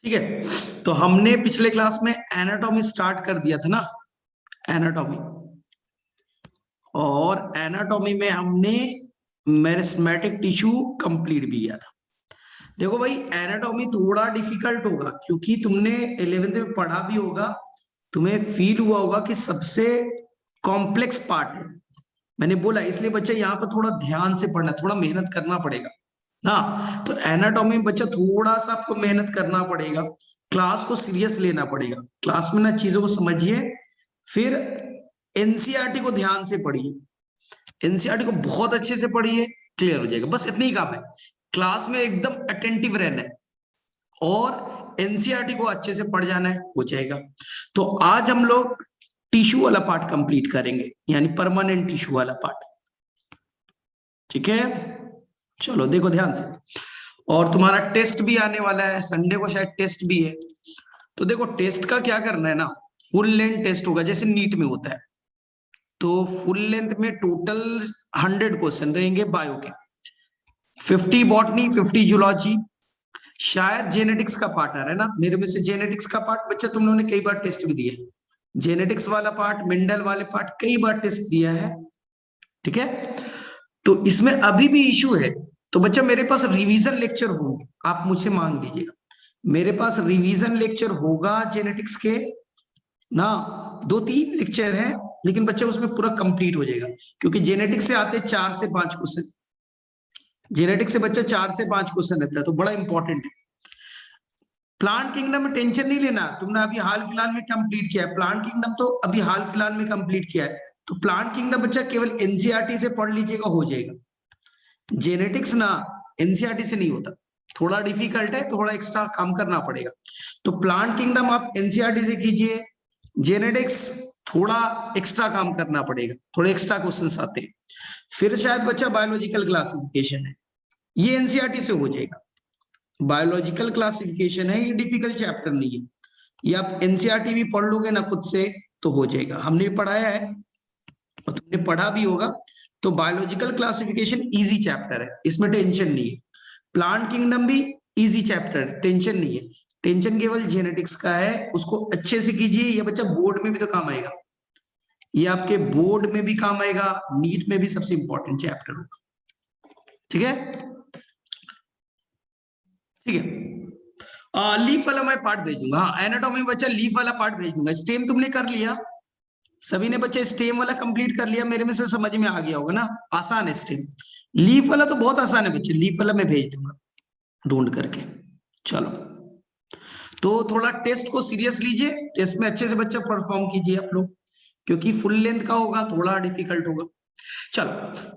ठीक है। तो हमने पिछले क्लास में एनाटॉमी स्टार्ट कर दिया था ना, एनाटॉमी। और एनाटॉमी में हमने मेरिस्टेमेटिक टिश्यू कंप्लीट भी किया था। देखो भाई, एनाटॉमी थोड़ा डिफिकल्ट होगा क्योंकि तुमने 11th में पढ़ा भी होगा, तुम्हें फील हुआ होगा कि सबसे कॉम्प्लेक्स पार्ट है। मैंने बोला इसलिए बच्चा यहाँ पर थोड़ा ध्यान से पढ़ना, थोड़ा मेहनत करना पड़ेगा ना। तो एनाटॉमी में बच्चा थोड़ा सा आपको मेहनत करना पड़ेगा, क्लास को सीरियस लेना पड़ेगा, क्लास में ना चीजों को समझिए, फिर एनसीईआरटी को ध्यान से पढ़िए, एनसीईआरटी को बहुत अच्छे से पढ़िए, क्लियर हो जाएगा। बस इतना ही काम है, क्लास में एकदम अटेंटिव रहना है और एनसीईआरटी को अच्छे से पढ़ जाना है, हो जाएगा। तो आज हम लोग टिश्यू वाला पार्ट कंप्लीट करेंगे, यानी परमानेंट टिश्यू वाला पार्ट। ठीक है, चलो देखो ध्यान से। और तुम्हारा टेस्ट भी आने वाला है, संडे को शायद टेस्ट भी है। तो देखो टेस्ट का क्या करना है ना, फुल लेंथ टेस्ट होगा जैसे नीट में होता है। तो फुल लेंथ में टोटल 100 क्वेश्चन रहेंगे बायो के, 50 बॉटनी, 50 जूलॉजी, शायद जेनेटिक्स का पार्ट आ रहा है ना मेरे में से। जेनेटिक्स का पार्ट बच्चा तुम लोगों ने कई बार टेस्ट भी दिया है, जेनेटिक्स वाला पार्ट, मेंडल वाले पार्ट कई बार टेस्ट दिया है। ठीक है, तो इसमें अभी भी इश्यू है। तो बच्चा मेरे पास रिवीजन लेक्चर होंगे, आप मुझसे मांग लीजिएगा, मेरे पास रिवीजन लेक्चर होगा जेनेटिक्स के ना। 2-3 लेक्चर हैं, लेकिन बच्चा उसमें पूरा कंप्लीट हो जाएगा क्योंकि जेनेटिक्स से आते 4 से 5 क्वेश्चन, जेनेटिक्स से बच्चा 4 से 5 क्वेश्चन रहता है, तो बड़ा इंपॉर्टेंट है। प्लांट किंगडम में टेंशन नहीं लेना, तुमने अभी हाल फिलहाल में कंप्लीट किया है प्लांट किंगडम, तो अभी हाल फिलहाल में कंप्लीट किया है। तो प्लांट किंगडम बच्चा केवल एनसीईआरटी से पढ़ लीजिएगा, हो जाएगा। जेनेटिक्स ना एनसीईआरटी से नहीं होता, थोड़ा डिफिकल्ट है, थोड़ा एक्स्ट्रा काम करना पड़ेगा। तो प्लांट किंगडम आप एनसीईआरटी से कीजिए, जेनेटिक्स थोड़ा एक्स्ट्रा काम करना पड़ेगा, थोड़े एक्स्ट्रा क्वेश्चंस आते हैं। फिर शायद बच्चा बायोलॉजिकल क्लासिफिकेशन है, ये एनसीईआरटी से हो जाएगा। बायोलॉजिकल क्लासिफिकेशन है, ये डिफिकल्ट चैप्टर नहीं है, ये आप एनसीईआरटी भी पढ़ लोगे ना खुद से तो हो जाएगा। हमने पढ़ाया है और तुमने पढ़ा भी होगा। तो बायोलॉजिकल क्लासिफिकेशन इजी चैप्टर है, इसमें टेंशन नहीं है। प्लांट किंगडम भी इजी चैप्टर है, टेंशन नहीं है। टेंशन केवल जेनेटिक्स का है, उसको अच्छे से कीजिए, ये बच्चा बोर्ड में भी तो काम आएगा, ये आपके बोर्ड में भी काम आएगा, नीट में भी सबसे इंपॉर्टेंट चैप्टर होगा। ठीक है, ठीक है। लीफ वाला मैं पार्ट भेज दूंगा, हाँ एनाटॉमी में बच्चा लीफ वाला पार्ट भेज दूंगा। स्टेम तुमने कर लिया, सभी ने बच्चे स्टेम वाला कंप्लीट कर लिया, मेरे में से समझ में आ गया होगा ना, आसान है स्टेम। लीफ वाला तो बहुत आसान है बच्चे, लीफ वाला मैं भेज दूंगा ढूंढ करके। चलो, तो थोड़ा टेस्ट को सीरियस लीजिए, टेस्ट में अच्छे से बच्चा परफॉर्म कीजिए आप लोग, क्योंकि फुल लेंथ का होगा, थोड़ा डिफिकल्ट होगा। चलो,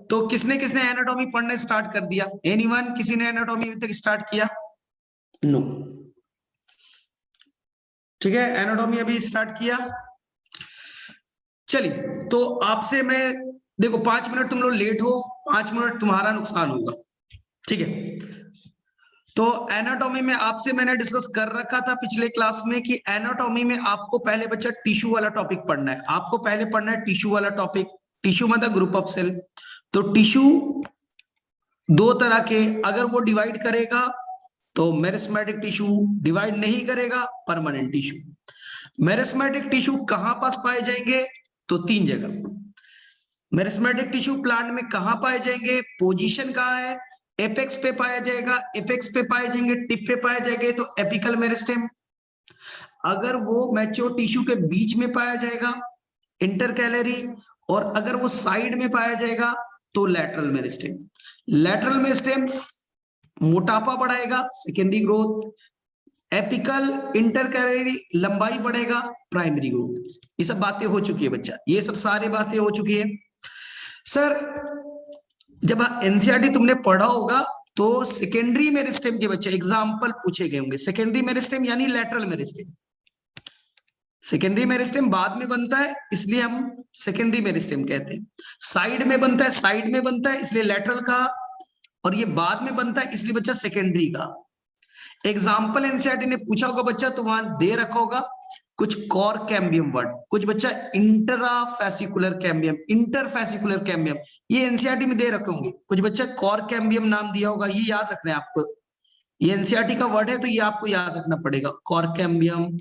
तो किसने किसने एनाटॉमी पढ़ने स्टार्ट कर दिया? एनीवन, किसी ने एनाटॉमी अभी तक स्टार्ट किया? नो, ठीक है, एनाटॉमी अभी स्टार्ट किया। चलिए, तो आपसे मैं, देखो 5 मिनट तुम लोग लेट हो, 5 मिनट तुम्हारा नुकसान होगा। ठीक है, तो एनाटॉमी में आपसे मैंने डिस्कस कर रखा था पिछले क्लास में कि एनाटॉमी में आपको पहले बच्चा टिश्यू वाला टॉपिक पढ़ना है, आपको पहले पढ़ना है टिश्यू वाला टॉपिक। टिश्यू मतलब ग्रुप ऑफ सेल। तो टिश्यू 2 तरह के, अगर वो डिवाइड करेगा तो मेरिस्टेमेटिक टिश्यू, डिवाइड नहीं करेगा परमानेंट टिश्यू। मेरिस्टेमेटिक टिश्यू कहां पास पाए जाएंगे? तो 3 जगह। मेरिस्टेमेटिक टिश्यू प्लांट में कहां पाए जाएंगे, पोजीशन कहां है? एपेक्स पे पाया जाएगा, एपेक्स पे पाए जाएंगे, टिप पे पाए जाएंगे तो एपिकल मेरिस्टेम। अगर वो मैच्योर टिश्यू के बीच में पाया जाएगा, इंटरकैलरी। और अगर वो साइड में पाया जाएगा तो लैटरल मेरिस्टेम। लैटरल मेरिस्टेम मोटापा बढ़ाएगा, सेकेंडरी ग्रोथ। एपिकल इंटरकैलरी लंबाई बढ़ेगा, प्राइमरी ग्रोथ। ये सब बातें हो चुकी है बच्चा, ये सब सारी बातें हो चुकी है। सर जब एनसीईआरटी तुमने पढ़ा होगा तो सेकेंडरी मेरिस्टेम के बच्चे एग्जाम्पल पूछे गए होंगे। सेकेंडरी मेरिस्टेम यानी लैटरल मेरिस्टेम। सेकेंडरी मेरिस्टेम बाद में बनता है इसलिए हम सेकेंडरी मेरिस्टेम कहते हैं। साइड में बनता है, साइड में बनता है इसलिए लैटरल का, और ये बाद में बनता है इसलिए बच्चा सेकेंडरी का। एग्जाम्पल एनसीईआरटी ने पूछा होगा बच्चा, तो वहां दे रखा होगा कुछ कॉर कैम्बियम वर्ड, कुछ बच्चा इंट्राफेसिकुलर कैम्बियम, इंटरफेसिकुलर कैम्बियम, ये एनसीईआरटी में दे रखे होंगे। कुछ बच्चा कॉर कैम्बियम नाम दिया होगा, ये याद रखना है आपको। ये एनसीईआरटी का वर्ड है तो ये आपको याद रखना पड़ेगा, कॉर्केम्बियम,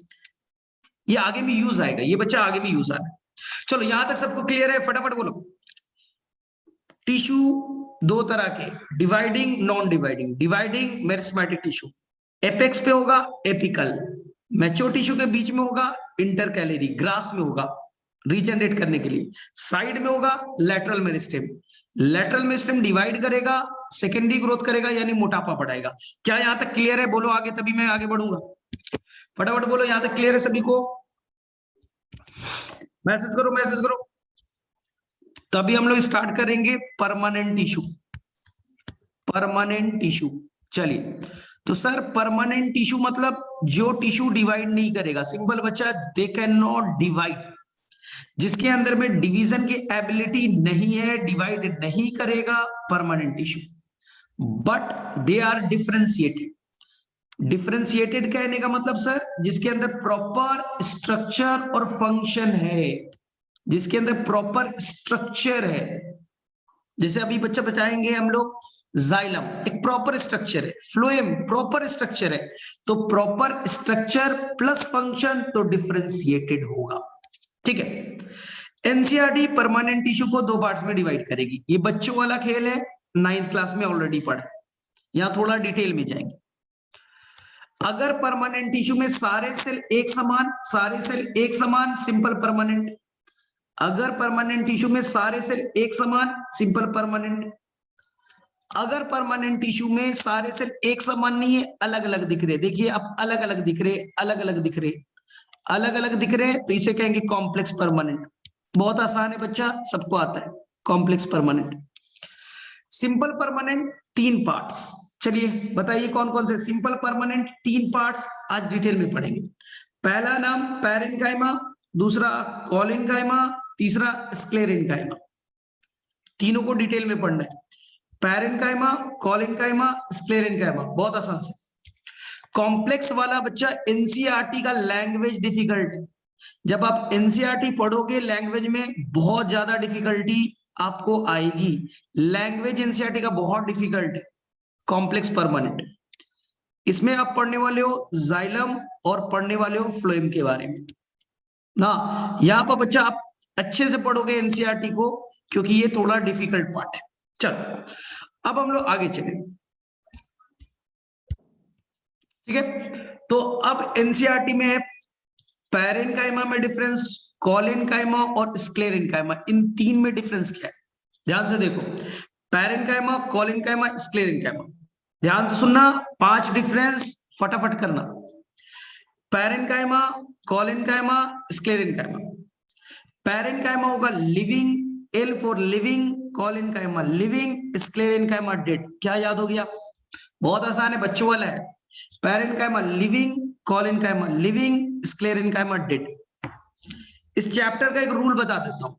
ये आगे भी यूज आएगा, ये बच्चा आगे भी यूज आएगा। चलो यहां तक सबको क्लियर है, फटाफट बोलो। टिश्यू दो तरह के, dividing non dividing. Dividing meristematic tissue apex पे होगा, एपिकल। मैच्योर टिश्यू के बीच में होगा, इंटरकैलरी, ग्रास में होगा रीजनरेट करने के लिए। साइड में होगा lateral meristem. Lateral meristem divide करेगा, सेकेंडरी ग्रोथ करेगा यानी मोटापा बढ़ाएगा। क्या यहां तक क्लियर है? बोलो आगे, तभी मैं आगे बढ़ूंगा। फटाफट बोलो, यहां तक क्लियर है सभी को? मैसेज करो, मैसेज करो। तभी हम लोग स्टार्ट करेंगे परमानेंट टिश्यू। परमानेंट टिश्यू, चलिए। तो सर परमानेंट टिश्यू मतलब जो टिश्यू डिवाइड नहीं करेगा, सिंपल बच्चा, दे कैन नॉट डिवाइड, जिसके अंदर में डिवीजन की एबिलिटी नहीं है, डिवाइड नहीं करेगा, permanent tissue. But they are differentiated. Differentiated कहने का मतलब सर, जिसके अंदर प्रॉपर स्ट्रक्चर और फंक्शन है, जिसके अंदर प्रॉपर स्ट्रक्चर है। जैसे अभी बच्चा बताएंगे हम लोग, जाइलम एक प्रॉपर स्ट्रक्चर है, फ्लोएम प्रॉपर स्ट्रक्चर है, तो प्रॉपर स्ट्रक्चर प्लस फंक्शन तो डिफरेंशिएटेड होगा। ठीक है। एनसीईआरटी परमानेंट टिश्यू को दो पार्ट्स में डिवाइड करेगी। ये बच्चों वाला खेल है, 9th क्लास में ऑलरेडी पढ़ा है, यहां थोड़ा डिटेल में जाएंगे। अगर परमानेंट टिश्यू में सारे सेल एक समान, सारे सेल एक समान, सिंपल परमानेंट। अगर परमानेंट टिश्यू में सारे सेल एक समान, सिंपल परमानेंट। अगर परमानेंट टिश्यू में सारे सेल एक समान नहीं है, अलग अलग दिख रहे, देखिए अब अलग अलग दिख रहे, अलग अलग दिख रहे, अलग अलग दिख रहे, तो इसे कहेंगे कॉम्प्लेक्स परमानेंट। बहुत आसान है बच्चा, सबको आता है कॉम्प्लेक्स परमानेंट। सिंपल परमानेंट तीन पार्ट्स, चलिए बताइए कौन कौन से सिंपल परमानेंट तीन पार्ट्स आज डिटेल में पढ़ेंगे। पहला नाम पैरेन्काइमा, दूसरा कॉलिन्काइमा, तीसरा स्क्लेरेन्काइमा। तीनों को डिटेल में पढ़ना है, पैरेन्काइमा, कॉलिन्काइमा, स्क्लेरेन्काइमा, बहुत आसान से। कॉम्प्लेक्स वाला बच्चा एनसीईआरटी का लैंग्वेज डिफिकल्ट है। जब आप एनसीईआरटी पढ़ोगे लैंग्वेज में बहुत ज्यादा डिफिकल्टी आपको आएगी। लैंग्वेज एनसीईआरटी का बहुत डिफिकल्ट है, कॉम्प्लेक्स परमानेंट। इसमें आप पढ़ने वाले हो जाइलम और पढ़ने वाले हो फ्लोएम के बारे में ना। यहां पर बच्चा आप अच्छे से पढ़ोगे एनसीईआरटी को, क्योंकि ये थोड़ा डिफिकल्ट पार्ट है। चलो अब हम लोग आगे चले, ठीक है। तो अब एनसीईआरटी में है पैरेन्काइमा में डिफरेंस, कॉलिन्काइमा और स्क्लेरेन्काइमा, इन तीन में डिफरेंस क्या है ध्यान से देखो। पैरेन्काइमा, कॉलिन्काइमा, स्क्लेरेन्काइमा, ध्यान से सुनना, 5 डिफरेंस फटाफट करना। Parenchyma, collenchyma, sclerenchyma. पैरेन्काइमा होगा living, L for living, collenchyma living, sclerenchyma dead. क्या याद हो गया? बहुत आसान है, बच्चों वाला है। Parenchyma living, collenchyma living, sclerenchyma dead. इस चैप्टर का एक रूल बता देता हूं,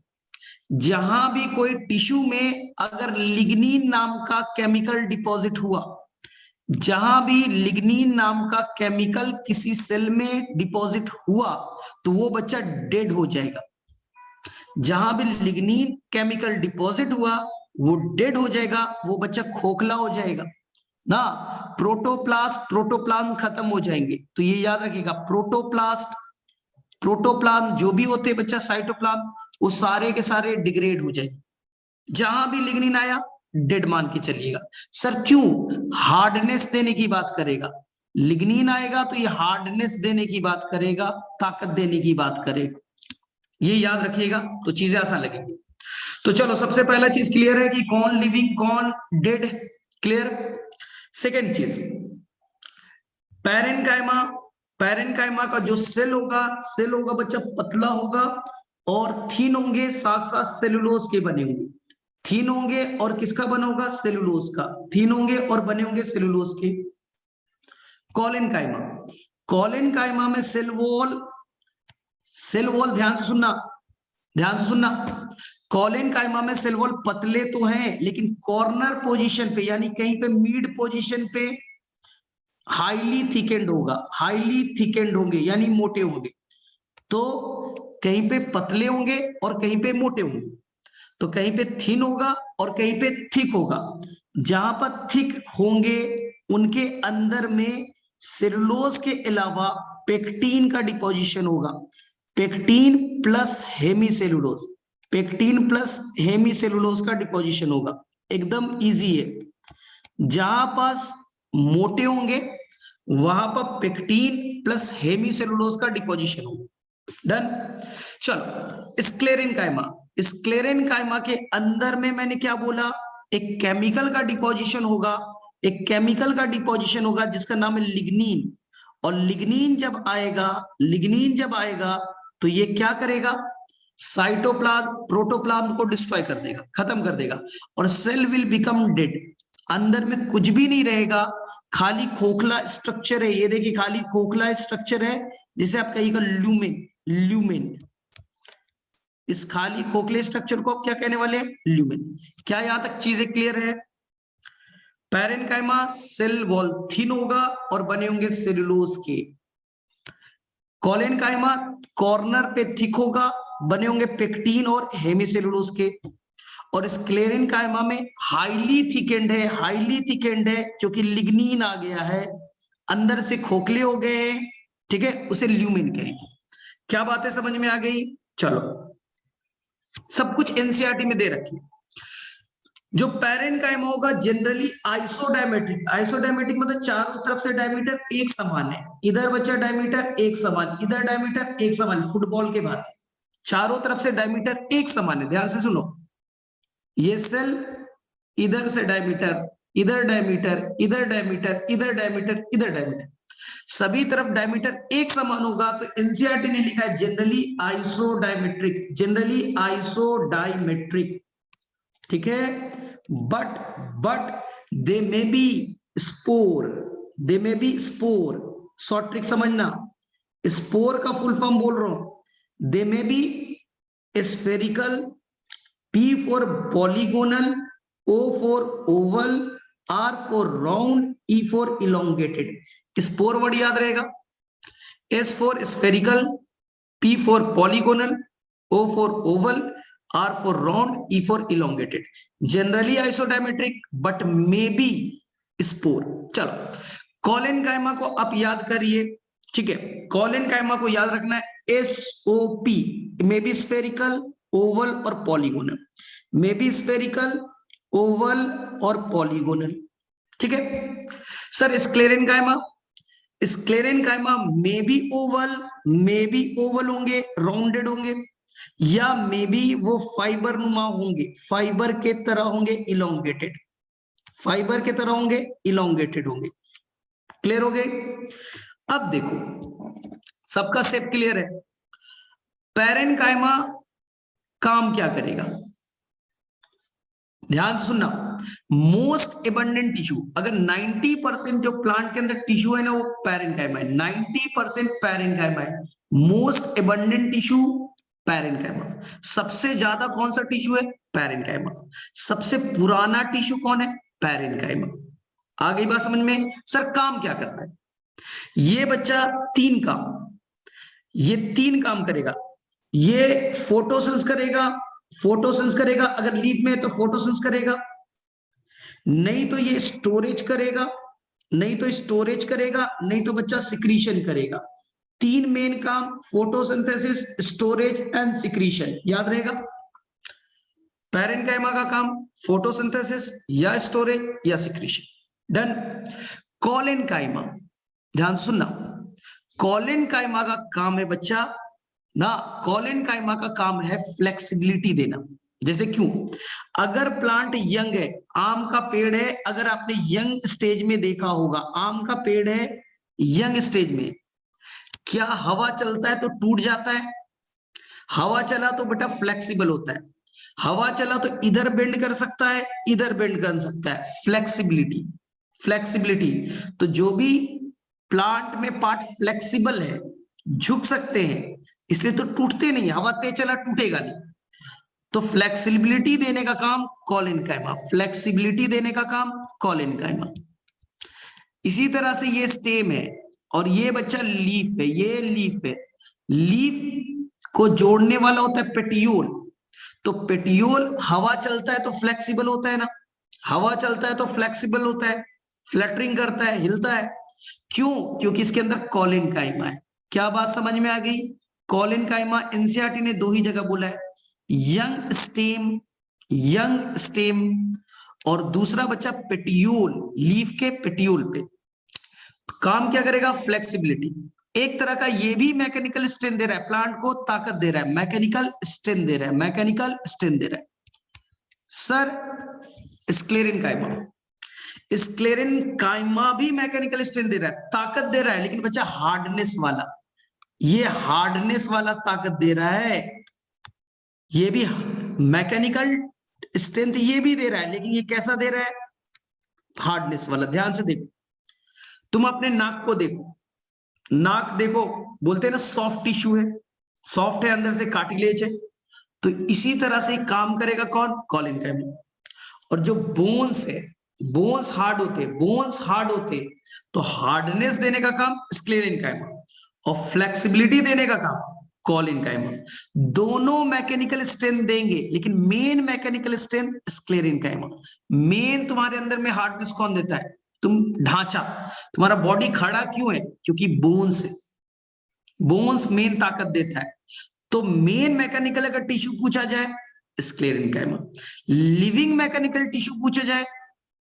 जहां भी कोई टिश्यू में अगर लिग्निन नाम का केमिकल डिपॉजिट हुआ, जहां भी लिग्निन नाम का केमिकल किसी सेल में डिपॉजिट हुआ, तो वो बच्चा डेड हो जाएगा। जहां भी लिग्निन केमिकल डिपॉजिट हुआ वो डेड हो जाएगा, वो बच्चा खोखला हो जाएगा ना। प्रोटोप्लास्ट, प्रोटोप्लाज्म खत्म हो जाएंगे, तो ये याद रखिएगा, प्रोटोप्लास्ट, प्रोटोप्लाज्म जो भी होते हैं बच्चा, साइटोप्लाज्म, वो सारे के सारे डिग्रेड हो जाएंगे। जहां भी लिग्निन आया डेड मान के चलिएगा। सर क्यों? हार्डनेस देने की बात करेगा। लिग्निन आएगा तो ये हार्डनेस देने की बात करेगा, ताकत देने की बात करेगा, ये याद रखिएगा, तो चीजें आसान लगेंगी। तो चलो सबसे पहला चीज क्लियर है कि कौन लिविंग कौन डेड, क्लियर। सेकेंड चीज, पैरेन्काइमा, पैरेन्काइमा का जो सेल होगा बच्चा पतला होगा और थीन होंगे, साथ साथ सेलुलोज के बने होंगे। थीन होंगे और किसका बना होगा? सेलुलोज का। थीन होंगे और बने होंगे सेलुलोज के। कॉलिन्काइमा, कॉलिन्काइमा में सेल वॉल, सेल वॉल ध्यान से सुनना, ध्यान से सुनना, कॉलिन्काइमा में सेल वॉल पतले तो हैं, लेकिन कॉर्नर पोजीशन पे यानी कहीं पे मिड पोजीशन पे हाईली थिकेंड होगा, हाईली थिकेंड होंगे यानी मोटे होंगे। तो कहीं पे पतले होंगे और कहीं पे मोटे होंगे, तो कहीं पे थिन होगा और कहीं पे थिक होगा। जहां पर थिक होंगे उनके अंदर में सेलुलोज के अलावा पेक्टीन का डिपोजिशन होगा, pectin plus hemicellulose, pectin plus hemicellulose का डिपोजिशन होगा। एकदम इजी है। जहां पास मोटे होंगे वहां पर पेक्टीन प्लस हेमीसेलुलोज का डिपोजिशन होगा। डन। चलो स्क्लेरेन कायमा, स्क्लेरेन कायमा के अंदर में मैंने क्या बोला, एक केमिकल का डिपोजिशन होगा, एक केमिकल का डिपोजिशन होगा जिसका नाम है लिग्नीन। और लिग्नीन जब आएगा, लिग्नीन जब आएगा तो ये क्या करेगा, साइटोप्लाज्म प्रोटोप्लाज्म को डिस्ट्रॉय कर देगा, खत्म कर देगा, और सेल विल बिकम डेड। अंदर में कुछ भी नहीं रहेगा, खाली खोखला स्ट्रक्चर है। ये देखिए खाली खोखला स्ट्रक्चर है, जिसे आप कहिएगा ल्यूमेन, ल्यूमेन। इस खाली खोखले स्ट्रक्चर को आप क्या कहने वाले हैं, ल्यूमेन। क्या यहां तक चीजें क्लियर है? पैरेनकाइमा सेल वॉल थिन होगा और बने होंगे सेलुलोज के। कोलेनकाइमा कॉर्नर पे थिक होगा, बने होंगे पेक्टीन और हेमीसेलुलोज के। और स्क्लेरेनकाइमा में हाईली थिकेंड है, हाईली थिकेंड है क्योंकि लिग्नीन आ गया है, अंदर से खोखले हो गए हैं, ठीक है, उसे ल्यूमेन कहेंगे। क्या बातें समझ में आ गई? चलो सब कुछ एनसीईआरटी में दे रखी। जो पैरेनकाइमा होगा जनरली आइसोडायमेट्रिक, आइसोडायमेट्रिक मतलब चारों तरफ से डायमीटर एक समान है, इधर बच्चा डायमीटर एक समान, इधर डायमीटर एक समान, फुटबॉल के भांति चारों तरफ से डायमीटर एक समान है। ध्यान से सुनो, ये सेल इधर से डायमीटर, इधर डायमीटर, इधर डायमीटर, इधर डायमीटर, इधर डायमीटर, सभी तरफ डायमीटर एक समान होगा। तो एनसीईआरटी ने लिखा है जनरली आइसोडायमेट्रिक, जनरली आइसोडायमेट्रिक, ठीक है। But they may be spore, they may be spore, short trick समझना, स्पोर का फुल फॉर्म बोल रहा हूं। They may be spherical, P for polygonal, O for oval, R for round, E for elongated। Spore word याद रहेगा, S for spherical, P for polygonal, O for oval, R for round, E for elongated। Generally isodiametric but may be spore. चलो collenchyma को आप याद करिए, ठीक है। Collenchyma को याद रखना है SOP, may be spherical, oval और polygonal, may be spherical, oval और पॉलीगोनल, ठीक है। Sir sclerenchyma, sclerenchyma may be oval, may be oval होंगे, राउंडेड होंगे, या मे बी वो फाइबर नुमा होंगे, फाइबर के तरह होंगे, इलोंगेटेड, फाइबर के तरह होंगे, इलोंगेटेड होंगे। क्लियर हो गए? अब देखो सबका शेप क्लियर है। पैरेनकाइमा काम क्या करेगा, ध्यान से सुनना। मोस्ट एबंडेंट टिश्यू, अगर 90% जो प्लांट के अंदर टिश्यू है ना वो पैरेनकाइमा है, 90% पैरेनकाइमा है। Most abundant tissue parenchyma. सबसे ज्यादा कौन सा टिश्यू है, पैरेनकाइमा। सबसे पुराना टिश्यू कौन है, पैरेनकाइमा। आ गई बात समझ में? सर काम क्या करता है ये बच्चा? तीन काम, ये तीन काम करेगा। ये फोटोसिंथेसिस करेगा, फोटोसिंथेसिस करेगा, अगर लीफ में है तो फोटोसिंथेसिस करेगा, नहीं तो ये स्टोरेज करेगा, नहीं तो स्टोरेज करेगा, नहीं तो बच्चा सिक्रीशन करेगा। तीन मेन काम, फोटोसिंथेसिस, स्टोरेज एंड सिक्रीशन, याद रहेगा। पैरेनकाइमा का काम फोटोसिंथेसिस या स्टोरेज या सिक्रीशन। डन। कोलेनकाइमा, ध्यान सुनना, कोलेनकाइमा का काम है बच्चा ना, कोलेनकाइमा का काम है फ्लेक्सिबिलिटी देना। जैसे क्यों, अगर प्लांट यंग है, आम का पेड़ है, अगर आपने यंग स्टेज में देखा होगा, आम का पेड़ है यंग स्टेज में, क्या हवा चलता है तो टूट जाता है? हवा चला तो बेटा फ्लेक्सिबल होता है, हवा चला तो इधर बेंड कर सकता है, इधर बेंड कर सकता है, फ्लेक्सिबिलिटी, फ्लेक्सिबिलिटी। तो जो भी प्लांट में पार्ट फ्लेक्सिबल है, झुक सकते हैं, इसलिए तो टूटते नहीं, हवा तेज चला टूटेगा नहीं। तो फ्लेक्सिबिलिटी देने का काम कोलेनकाइमा, फ्लेक्सिबिलिटी देने का काम कोलेनकाइमा। इसी तरह से ये स्टेम है और ये बच्चा लीफ है, ये लीफ है, लीफ को जोड़ने वाला होता है पेटियोल। तो पेटियोल हवा चलता है तो फ्लेक्सिबल होता है ना, हवा चलता है तो फ्लेक्सिबल होता है, फ्लटरिंग करता है, हिलता है। क्यों? क्योंकि इसके अंदर कॉलिन काइमा है। क्या बात समझ में आ गई? कॉलिन काइमा एनसीईआरटी ने दो ही जगह बोला है, यंग स्टेम, यंग स्टेम, और दूसरा बच्चा पेटियोल, लीफ के पेटियोल पे। काम क्या करेगा? फ्लेक्सिबिलिटी। एक तरह का ये भी मैकेनिकल स्ट्रेंथ दे रहा है, प्लांट को ताकत दे रहा है, मैकेनिकल स्ट्रेंथ दे रहा है, मैकेनिकल स्ट्रेंथ दे रहा है। सर स्क्लेरिन काइमा, स्क्लेरिन काइमा भी मैकेनिकल स्ट्रेंथ दे रहा है, ताकत दे रहा है, लेकिन बच्चा हार्डनेस वाला, ये हार्डनेस वाला ताकत दे रहा है। ये भी मैकेनिकल स्ट्रेंथ ये भी दे रहा है, लेकिन ये कैसा दे रहा है? हार्डनेस वाला। ध्यान से देखो, तुम अपने नाक को देखो, नाक देखो, बोलते हैं ना सॉफ्ट टिश्यू है, सॉफ्ट है, अंदर से कार्टिलेज है। तो इसी तरह से काम करेगा कौन? कॉलिन काइमा। और जो बोन्स है, बोन्स हार्ड होते, बोन्स हार्ड होते, तो हार्डनेस देने का काम स्क्लेरिन काइमा, और फ्लेक्सिबिलिटी देने का काम कॉलिन काइमा। दोनों मैकेनिकल स्ट्रेंथ देंगे, लेकिन मेन मैकेनिकल स्ट्रेंथ स्क्लेरिन काइमा। मेन तुम्हारे अंदर में हार्डनेस कौन देता है? तुम ढांचा, तुम्हारा बॉडी खड़ा क्यों है? क्योंकि बोन्स है, बोन्स मेन ताकत देता है। तो मेन मैकेनिकल अगर टिश्यू पूछा जाए, sclerenchyma. Living mechanical tissue पूछा जाए,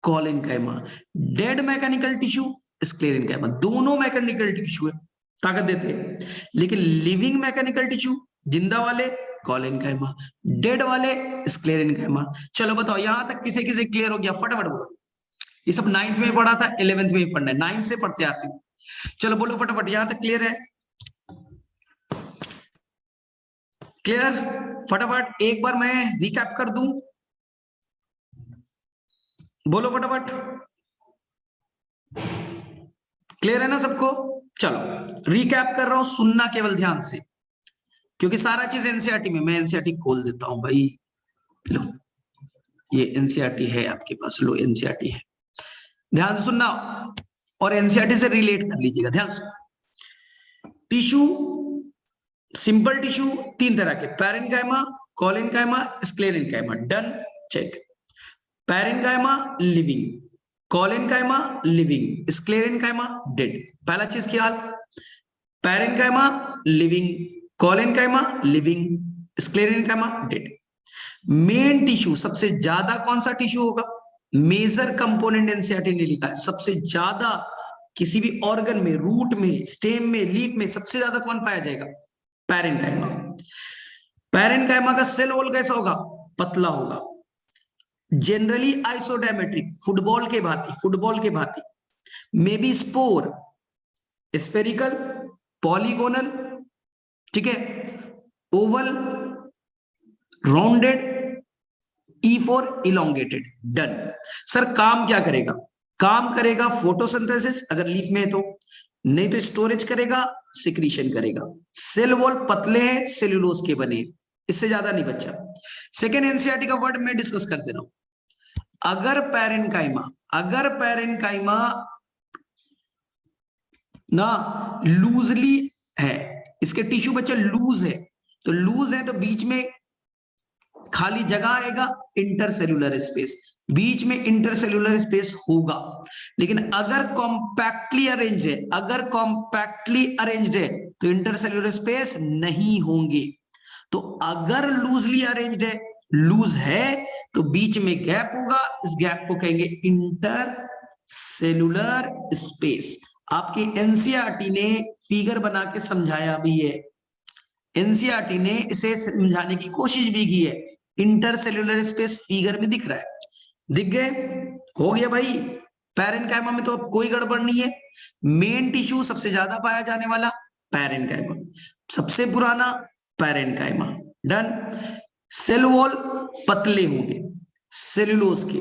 collenchyma. Dead mechanical tissue, sclerenchyma. दोनों मैकेनिकल टिश्यू है, ताकत देते हैं, लेकिन लिविंग मैकेनिकल टिश्यू, जिंदा वाले, कॉलिन काइमा, डेड वाले, स्क्लेरिन काइमा। चलो बताओ, यहां तक किसे किसे क्लियर हो गया? फटाफट बोलो। ये सब 9th में पढ़ा था, 11th में भी पढ़ना है, 9th से पढ़ते आते हैं। चलो बोलो फटाफट, यहां तक क्लियर है? क्लियर? फटाफट एक बार मैं रिकैप कर दूं, बोलो फटाफट। क्लियर है ना सबको? चलो रिकैप कर रहा हूं, सुनना केवल ध्यान से, क्योंकि सारा चीज एनसीईआरटी में। मैं एनसीईआरटी खोल देता हूं भाई, लो ये एनसीईआरटी है आपके पास, लो एनसीईआरटी है, ध्यान से सुनना और एनसीईआरटी से रिलेट कर लीजिएगा, ध्यान से। टिश्यू, सिंपल टिश्यू तीन तरह के, parenchyma, collenchyma, sclerenchyma. Done, check. Parenchyma living, collenchyma living, sclerenchyma dead. पहला चीज क्या? Parenchyma living, collenchyma living, sclerenchyma dead. Main tissue सबसे ज्यादा कौन सा टिश्यू होगा? मेजर कंपोनेंट एनसीईआरटी ने लिखा है, सबसे ज्यादा किसी भी ऑर्गन में, रूट में, स्टेम में, लीफ में सबसे ज्यादा कौन पाया जाएगा? पैरेन्काइमा। पैरेन्काइमा का सेल वॉल कैसा होगा? पतला होगा, जनरली आइसोडायमेट्रिक, फुटबॉल के भांति, फुटबॉल के भांति। मे बी स्पोर स्फेरिकल, पॉलीगोनल, ठीक है, Oval, rounded, E for elongated. Done. Sir काम क्या करेगा? काम करेगा फोटोसिंथेसिस अगर लीफ में है तो, नहीं तो स्टोरेज करेगा, सिक्रीशन करेगा। सेल वॉल पतले हैं, सेल्यूलोज के बने, इससे ज्यादा नहीं बच्चा। सेकेंड एनसीईआरटी का वर्ड मैं डिस्कस कर दे रहा हूं। अगर पैरेन्काइमा, अगर पैरेन्काइमा ना लूजली है, इसके टिश्यू बच्चा लूज है, तो लूज है तो बीच में खाली जगह आएगा, इंटरसेल्यूलर स्पेस, बीच में इंटरसेल्यूलर स्पेस होगा। लेकिन अगर कॉम्पैक्टली अरेंज है, अगर कॉम्पैक्टली अरेंज्ड है तो इंटरसेल्यूलर स्पेस नहीं होंगे। तो अगर लूजली अरेंज्ड है, लूज है, तो बीच में गैप होगा, इस गैप को कहेंगे इंटर सेल्यूलर स्पेस। आपकी एनसीईआरटी ने फिगर बना के समझाया भी है, एनसीईआरटी ने इसे समझाने की कोशिश भी की है। इंटरसेल्यूलर स्पेस फिगर में दिख रहा है, दिख गए? हो गया भाई। पैरेन्काइमा में तो कोई गड़बड़ नहीं है। मेन टिश्यू सबसे ज्यादा पाया जाने वाला पैरेन्काइमा, सबसे पुराना पैरेन्काइमा। डन। सेल वॉल पतले होंगे, सेल्यूलोज के,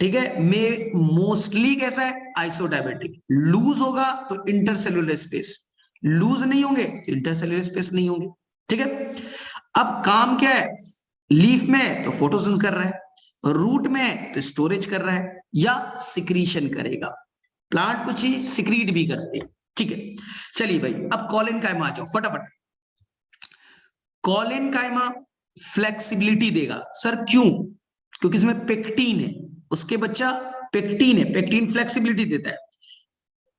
ठीक है। में मोस्टली कैसा है? आइसोडायमेट्रिक। लूज होगा तो इंटरसेल्यूलर स्पेस, लूज नहीं होंगे इंटरसेल्यूलर स्पेस नहीं होंगे, ठीक है। अब काम क्या है? लीफ में तो फोटोसिंथेसिस कर रहा है, रूट में तो स्टोरेज कर रहा है या सिक्रीशन करेगा। प्लांट कुछ ही सिक्रीट भी करते हैं, ठीक है। चलिए भाई, अब कॉलिनकाइमा आ जाओ फटाफट। कॉलिनकाइमा फ्लेक्सिबिलिटी देगा। सर क्यों? क्योंकि इसमें पेक्टिन है, उसके बच्चा पेक्टिन है, पेक्टिन फ्लेक्सिबिलिटी देता है,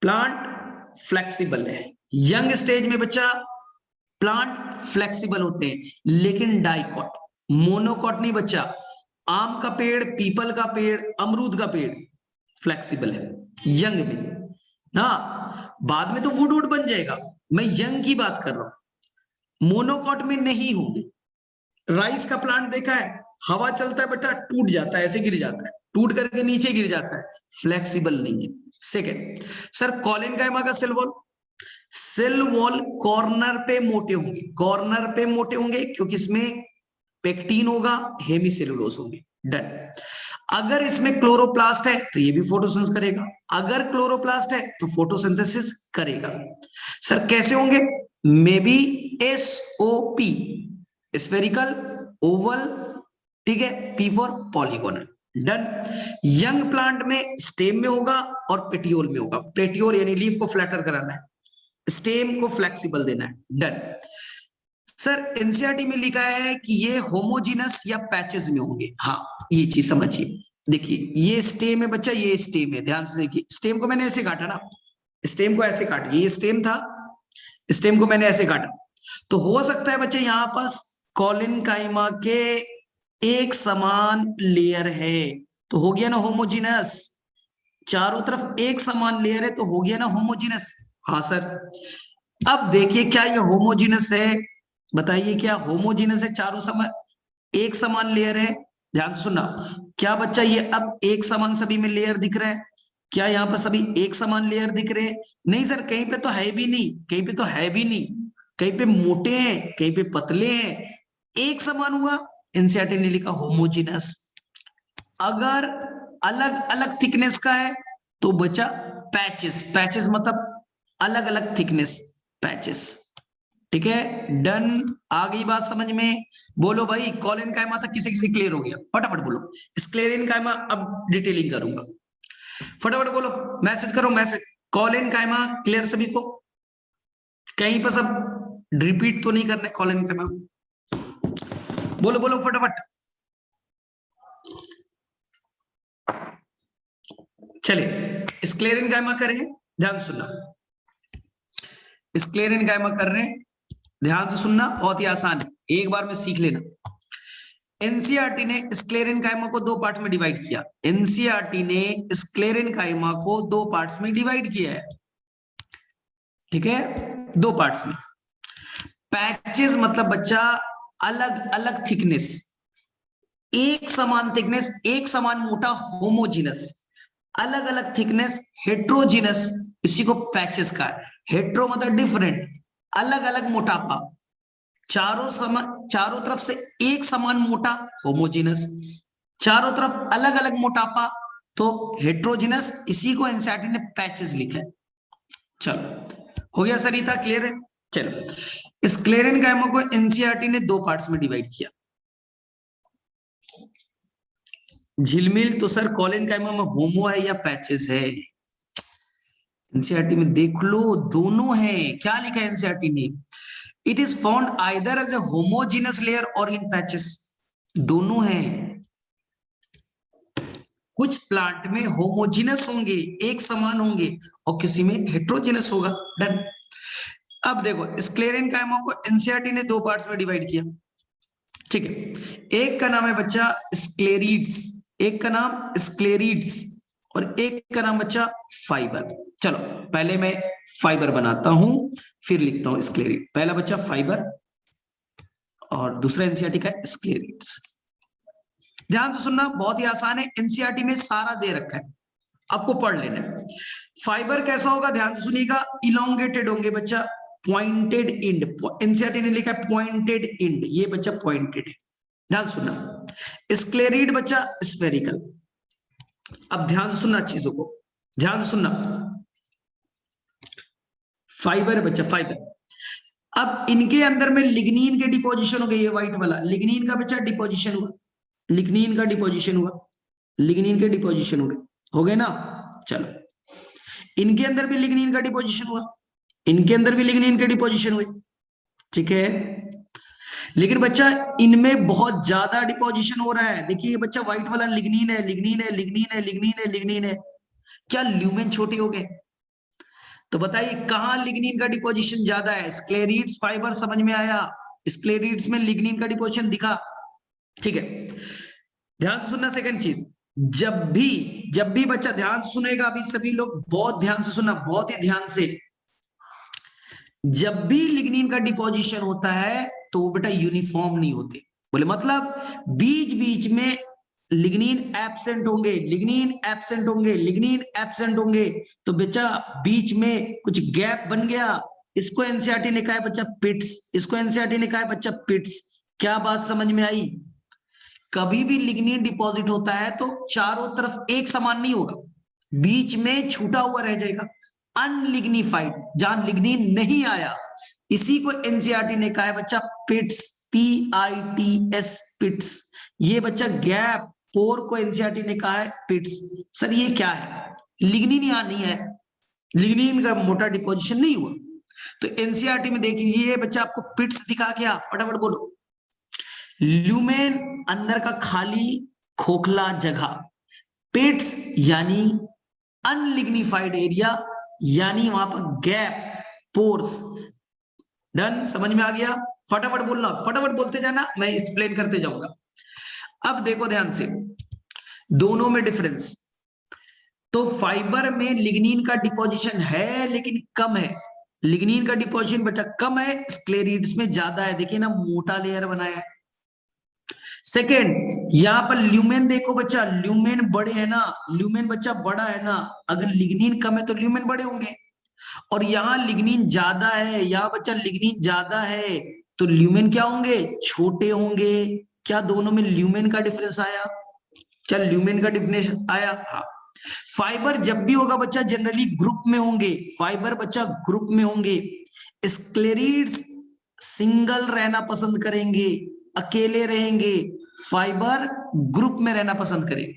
प्लांट फ्लेक्सिबल है। यंग स्टेज में बच्चा प्लांट फ्लेक्सिबल होते हैं, लेकिन डाइकॉट, मोनोकॉट नहीं बच्चा। आम का पेड़, पीपल का पेड़, अमरूद का पेड़ फ्लेक्सिबल है यंग में ना, बाद में तो वुड वुड बन जाएगा, मैं यंग की बात कर रहा हूं, मोनोकॉट में नहीं होंगे। राइस का प्लांट देखा है, हवा चलता है बेटा टूट जाता है, ऐसे गिर जाता है, टूट करके नीचे गिर जाता है, फ्लेक्सिबल नहीं है। सेकेंड सर, कॉलिनकाइमा का cell wall, cell wall corner पे मोटे होंगे, कॉर्नर पे मोटे होंगे क्योंकि इसमें पेक्टिन होगा, हेमीसेलुलोज होंगे, डन। अगर इसमें क्लोरोप्लास्ट है तो ये भी फोटोसिंथेसिस करेगा, अगर क्लोरोप्लास्ट है तो फोटोसिंथेसिस करेगा। सर कैसे होंगे, may be SOP, spherical, Oval, ठीक है, P for polygonal, done. Young plant में स्टेम में होगा और पेटियोल में होगा, पेटियोल यानी लीफ को फ्लैटर कराना है, स्टेम को फ्लेक्सिबल देना है, डन। सर एनसीईआरटी में लिखा है कि ये होमोजीनस या पैचेस में होंगे, हाँ ये चीज समझिए। देखिए ये स्टेम है बच्चा, ये स्टेम है, ध्यान से देखिए, स्टेम को मैंने ऐसे काटा ना, स्टेम को ऐसे काटिए, ये स्टेम था, स्टेम को मैंने ऐसे काटा, तो हो सकता है बच्चे यहाँ पास कॉलिनकाइमा के एक समान लेयर है, तो हो गया ना होमोजीनस, चारों तरफ एक समान लेयर है तो हो गया ना होमोजीनस। हाँ सर, अब देखिए क्या ये होमोजीनस है, बताइए क्या होमोजीनस है, चारों समान एक समान लेयर है, ध्यान से सुनना, क्या बच्चा ये अब एक समान सभी में लेयर दिख रहा है, क्या यहाँ पर सभी एक समान लेयर दिख रहे हैं, नहीं सर, कहीं पे तो है भी नहीं, कहीं पे तो है भी नहीं, कहीं पे मोटे हैं, कहीं पे पतले हैं, एक समान हुआ, एनसीईआरटी ने लिखा होमोजीनस। अगर अलग अलग थिकनेस का है तो बचा पैचेस, पैचेस मतलब अलग अलग थिकनेस, पैचेस, ठीक है, डन। आ गई बात समझ में, बोलो भाई कॉलिनकाइमा तक किसी किसी क्लियर हो गया, फटाफट बोलो, स्क्लेरेनकाइमा अब डिटेलिंग करूंगा, फटाफट बोलो, मैसेज करो मैसेज, कॉलिनकाइमा क्लियर सभी को, कहीं पर सब रिपीट तो नहीं करने कॉलिनकाइमा, बोलो बोलो फटाफट, चलिए स्क्लेरेनकाइमा करें, ध्यान सुनना, स्क्लेरेनकाइमा कर रहे हैं, ध्यान से सुनना, बहुत ही आसान है, एक बार में सीख लेना। एनसीईआरटी ने स्क्लेरेनकाइमा को दो पार्ट में डिवाइड किया, एनसीईआरटी ने स्क्लेरेनकाइमा को दो पार्ट्स में डिवाइड किया है, ठीक है, दो पार्ट्स में। पैचेस मतलब बच्चा अलग अलग थिकनेस, एक समान थिकनेस, एक समान मोटा होमोजीनस, अलग अलग थिकनेस हेट्रोजीनस, इसी को पैचेस का है, हेट्रो मतलब डिफरेंट, अलग अलग मोटापा, चारों तरफ से एक समान मोटा होमोजीनस, चारों तरफ अलग अलग मोटापा तो हेट्रोजीनस, इसी को एनसीईआरटी ने पैचेस लिखा है। चलो हो गया सरिता, क्लियर है। चलो स्क्लेरेनकाइमा को एनसीईआरटी ने दो पार्ट्स में डिवाइड किया, झिलमिल तो सर कॉलिनकाइमा में होमो है या पैचेस है, एनसीईआरटी में देख लो दोनों है, क्या लिखा है एनसीईआरटी ने, it is found either as a homogeneous layer और इन पैचेस, दोनों है, कुछ प्लांट में होमोजीनस होंगे, एक समान होंगे, और किसी में हेट्रोजीनस होगा, डन। अब देखो स्क्लेरेनकाइमा को एनसीईआरटी ने दो पार्ट्स में डिवाइड किया, ठीक है, एक का नाम है बच्चा स्क्लेरिड्स, एक का नाम स्क्लेरिड्स, और एक का नाम बच्चा फाइबर। चलो पहले मैं फाइबर बनाता हूं फिर लिखता हूं स्क्लेरिड, पहला बच्चा फाइबर और दूसरा एनसीईआरटी का स्क्लेरिड्स। ध्यान से सुनना, बहुत ही आसान है, एनसीईआरटी में सारा दे रखा है, आपको पढ़ लेना है। फाइबर कैसा होगा, ध्यान से सुनिएगा, इलोंगेटेड होंगे बच्चा, पॉइंटेड इंड, एनसीईआरटी ने लिखा है पॉइंटेड इंड, ये बच्चा पॉइंटेड है, ध्यान सुनना। स्क्लेरिड बच्चा स्फेरिकल। अब ध्यान से सुनना चीजों को, ध्यान से सुनना, फाइबर बच्चा फाइबर, अब इनके अंदर में लिग्निन के डिपोजिशन हो गए, ये व्हाइट वाला लिग्निन का बच्चा डिपोजिशन हुआ, लिग्निन का डिपोजिशन हुआ, लिग्निन के डिपोजिशन हो गए ना। चलो इनके अंदर भी लिग्निन का डिपोजिशन हुआ, इनके अंदर भी लिग्निन के डिपोजिशन हुए, ठीक है। लेकिन बच्चा इनमें बहुत ज्यादा डिपोजिशन हो रहा है। देखिए ये बच्चा व्हाइट वाला लिग्निन है, लिग्निन है, लिग्निन है, लिग्निन है, लिग्निन है। क्या ल्यूमेन छोटे हो गए? तो बताइए कहां लिग्निन का डिपोजिशन ज्यादा है? स्क्लेरिड्स फाइबर समझ में आया? स्क्लेरिड्स में लिग्निन का डिपोजिशन दिखा। ठीक है, ध्यान से सुनना। सेकंड चीज, जब भी बच्चा ध्यान से सुनेगा, अभी सभी लोग बहुत ध्यान से सुनना, बहुत ही ध्यान से। जब भी लिग्निन का डिपोजिशन होता है तो वो बेटा यूनिफॉर्म नहीं होते। बोले मतलब बीच बीच में लिग्निन एब्सेंट होंगे, लिग्निन एब्सेंट होंगे, लिग्निन एब्सेंट होंगे। तो बच्चा बीच में कुछ गैप बन गया। इसको एनसीईआरटी ने कहा है बच्चा पिट्स, इसको एनसीईआरटी ने कहा है बच्चा पिट्स। क्या बात समझ में आई? कभी भी लिग्निन डिपॉजिट होता है तो चारों तरफ एक समान नहीं होगा, बीच में छूटा हुआ रह जाएगा, अनलिग्निफाइड, जहां लिग्निन नहीं आया। इसी को एनसीईआरटी ने कहा है बच्चा पिट्स, PITS, पिट्स। ये बच्चा गैप पोर को एनसीईआरटी ने कहा है पिट्स। सर ये क्या है? लिग्निन यहां नहीं है, लिग्निन का मोटा डिपोजिशन नहीं हुआ। तो एनसीईआरटी में देख लीजिए बच्चा, आपको पिट्स दिखा क्या? फटाफट बोलो। ल्यूमेन अंदर का खाली खोखला जगह, पिट्स यानी अनलिग्निफाइड एरिया, यानी वहां पर गैप, पोर्स। डन, समझ में आ गया? फटाफट बोलना, फटाफट बोलते जाना, मैं एक्सप्लेन करते जाऊंगा। अब देखो ध्यान से, दोनों में डिफरेंस। तो फाइबर में लिग्निन का डिपोजिशन है लेकिन कम है, लिग्निन का डिपोजिशन बेटा कम है, स्क्लेरिड्स में ज्यादा है। देखिए ना, मोटा लेयर बनाया है। सेकेंड, यहां पर ल्यूमेन देखो बच्चा, ल्यूमेन बड़े है ना, ल्यूमेन बच्चा बड़ा है ना। अगर लिग्निन कम है तो ल्यूमेन बड़े होंगे, और यहाँ लिग्निन ज्यादा है, यहाँ बच्चा लिग्निन ज्यादा है तो ल्यूमेन क्या होंगे? छोटे होंगे। क्या दोनों में ल्यूमेन का डिफरेंस आया? क्या ल्यूमेन का डिफरेंस आया? हाँ। फाइबर जब भी होगा बच्चा जनरली ग्रुप में होंगे, फाइबर बच्चा ग्रुप में होंगे। स्क्लेरिड्स सिंगल रहना पसंद करेंगे, अकेले रहेंगे। फाइबर ग्रुप में रहना पसंद करेंगे।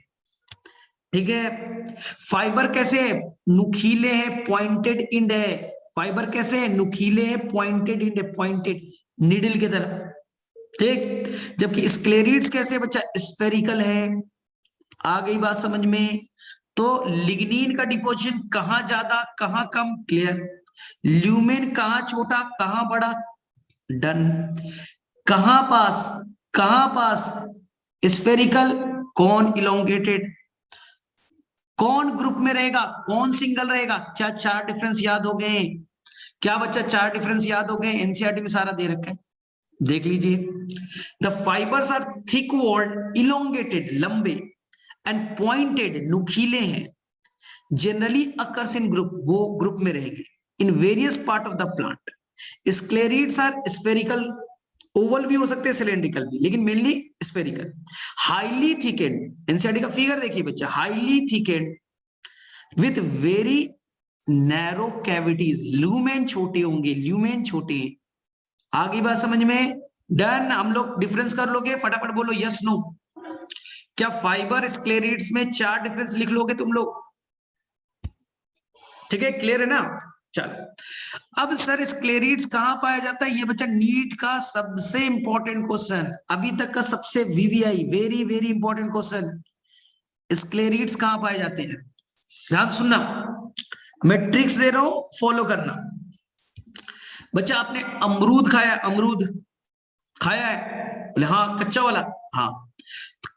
ठीक है, फाइबर कैसे है? नुकीले हैं, पॉइंटेड इंड है। फाइबर कैसे है? नुकीले हैं, पॉइंटेड इंड है, पॉइंटेड निडल की तरह। ठीक, जबकि स्क्लेरिड्स कैसे है बच्चा? स्फेरिकल है। आ गई बात समझ में? तो लिग्निन का डिपोजिशन कहां ज्यादा कहां कम? क्लियर। ल्यूमेन कहां छोटा कहां बड़ा? डन। कहां पास, कहां पास? स्फेरिकल। कौन इलोंगेटेड? कौन ग्रुप में रहेगा, कौन सिंगल रहेगा? क्या चार डिफरेंस याद हो गए? क्या बच्चा चार डिफरेंस याद हो गए? एनसीईआरटी में सारा दे रखा है, देख लीजिए। The fibres are thick walled, elongated लंबे, एंड पॉइंटेड नुकीले हैं। जनरली अकर्स इन ग्रुप, वो ग्रुप में रहेंगे in various part of the plant. Sclereids are spherical, oval भी हो सकते हैं, सिलेंड्रिकल भी, लेकिन mainly spherical. Highly thickened, NCERT का फिगर देखिए बच्चा, highly thickened with very narrow cavities. Lumen छोटे होंगे, ल्यूमेन छोटे। आगे बात समझ में? डन। हम लोग डिफरेंस कर लोगे? फटाफट बोलो यस नो। क्या फाइबर स्क्लेरिड्स में चार डिफरेंस लिख लोगे तुम लोग? ठीक है, क्लियर है ना? चलो, अब सर स्क्लेरिड्स कहां पाया जाता है? ये बच्चा नीट का सबसे इंपॉर्टेंट क्वेश्चन, अभी तक का सबसे VVI, very very important question. Sclereids कहां पाए जाते हैं? ध्यान सुनना, मैं ट्रिक्स दे रहा हूं, फॉलो करना। बच्चा आपने अमरूद खाया? अमरूद खाया है? बोले हाँ, कच्चा वाला। हाँ,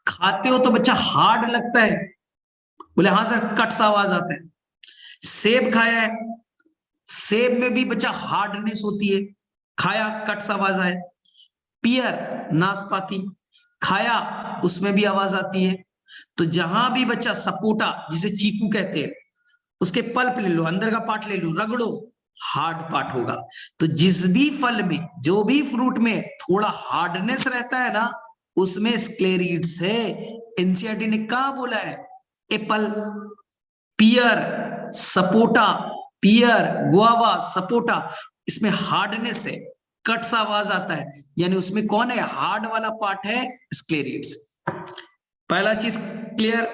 खाते हो तो बच्चा हार्ड लगता है? बोले हाँ सर, कट सा आवाज आता है। सेब खाया है? सेब में भी बच्चा हार्डनेस होती है, खाया कट सा आवाज आए। पियर, नाशपाती खाया, उसमें भी आवाज आती है। तो जहां भी बच्चा सपोटा, जिसे चीकू कहते हैं, उसके पल्प ले लो, अंदर का पार्ट ले लो, रगड़ो, हार्ड पार्ट होगा। तो जिस भी फल में, जो भी फ्रूट में थोड़ा हार्डनेस रहता है ना, उसमें स्क्लेरिड्स है। एनसीईआरटी ने कहा बोला है? एप्पल, पियर, सपोटा, पियर, गुआवा, सपोटा, इसमें हार्डनेस है, कट सा आवाज आता है, यानी उसमें कौन है? हार्ड वाला पार्ट है, स्क्लेरिड्स। पहला चीज क्लियर।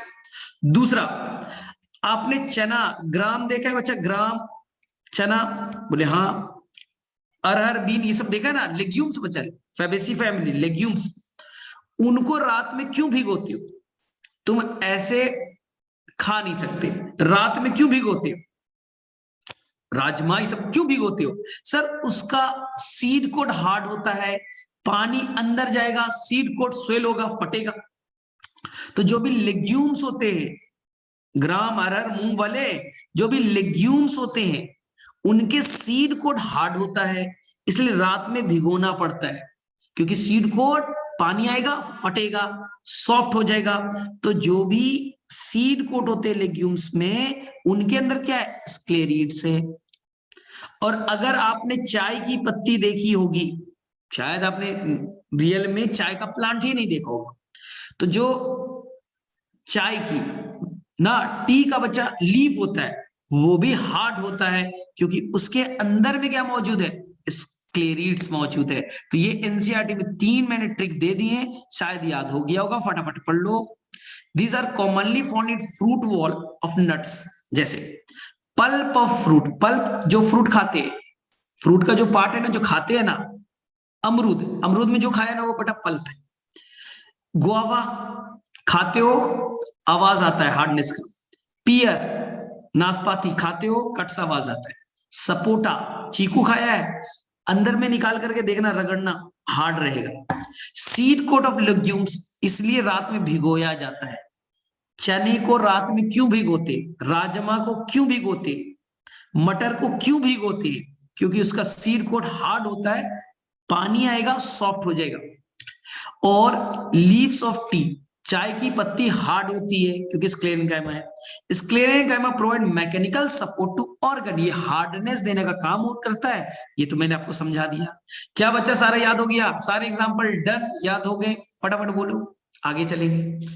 दूसरा, आपने चना ग्राम देखा है बच्चा? ग्राम चना? बोले हाँ। अरहर, बीन, ये सब देखा ना, लेग्यूम्स बच्चा, फैबेसी फैमिली लेग्यूम्स, उनको रात में क्यों भिगोते हो? तुम ऐसे खा नहीं सकते, रात में क्यों भिगोते हो? राजमा ये सब क्यों भिगोते हो? सर उसका सीड कोड हार्ड होता है, पानी अंदर जाएगा, सीड कोड स्वेल होगा, फटेगा। तो जो भी लेग्यूम्स होते हैं, ग्राम, अरहर, मूंग वाले, जो भी लेग्यूम्स होते हैं, उनके सीड कोड हार्ड होता है, इसलिए रात में भिगोना पड़ता है, क्योंकि सीड कोड पानी आएगा, फटेगा, सॉफ्ट हो जाएगा। तो जो भी सीड कोड होते हैं लेग्यूम्स में, उनके अंदर क्या है? स्क्लेरिड्स है। और अगर आपने चाय की पत्ती देखी होगी, शायद आपने रियल में चाय का प्लांट ही नहीं देखा होगा, तो जो चाय की ना, टी का बच्चा लीफ होता है, वो भी हार्ड होता है, क्योंकि उसके अंदर में क्या मौजूद है? स्क्लेरिड्स मौजूद है। तो ये एनसीईआरटी में 3 मैंने ट्रिक दे दी है, शायद याद हो गया होगा, फटाफट पढ़ लो। These are commonly found in fruit wall of nuts, जैसे पल्प ऑफ फ्रूट, पल्प जो फ्रूट खाते हैं, फ्रूट का जो पार्ट है ना, जो खाते हैं ना, अमरूद, अमरूद में जो खाया ना, वो बेटा पल्प है। गुआवा खाते हो, आवाज आता है हार्डनेस का। पियर, नाशपाती खाते हो, कट सा आवाज आता है। सपोटा, चीकू खाया है, अंदर में निकाल करके देखना, रगड़ना, हार्ड रहेगा। सीड कोट ऑफ लेग्यूम्स इसलिए रात में भिगोया जाता है। चने को रात में क्यों भिगोते? राजमा को क्यों भिगोते? मटर को क्यों भिगोते? क्योंकि उसका सीड कोट हार्ड होता है, पानी आएगा, सॉफ्ट हो जाएगा। और लीव्स ऑफ टी, चाय की पत्ती हार्ड होती है, क्योंकि स्क्लेरेनकाइमा है। Sclerenchyma provide mechanical support to organ, ये हार्डनेस देने का काम और करता है। ये तो मैंने आपको समझा दिया। क्या बच्चा सारा याद हो गया? सारे एग्जांपल डन, याद हो गए? फटाफट बोलो, आगे चलेंगे।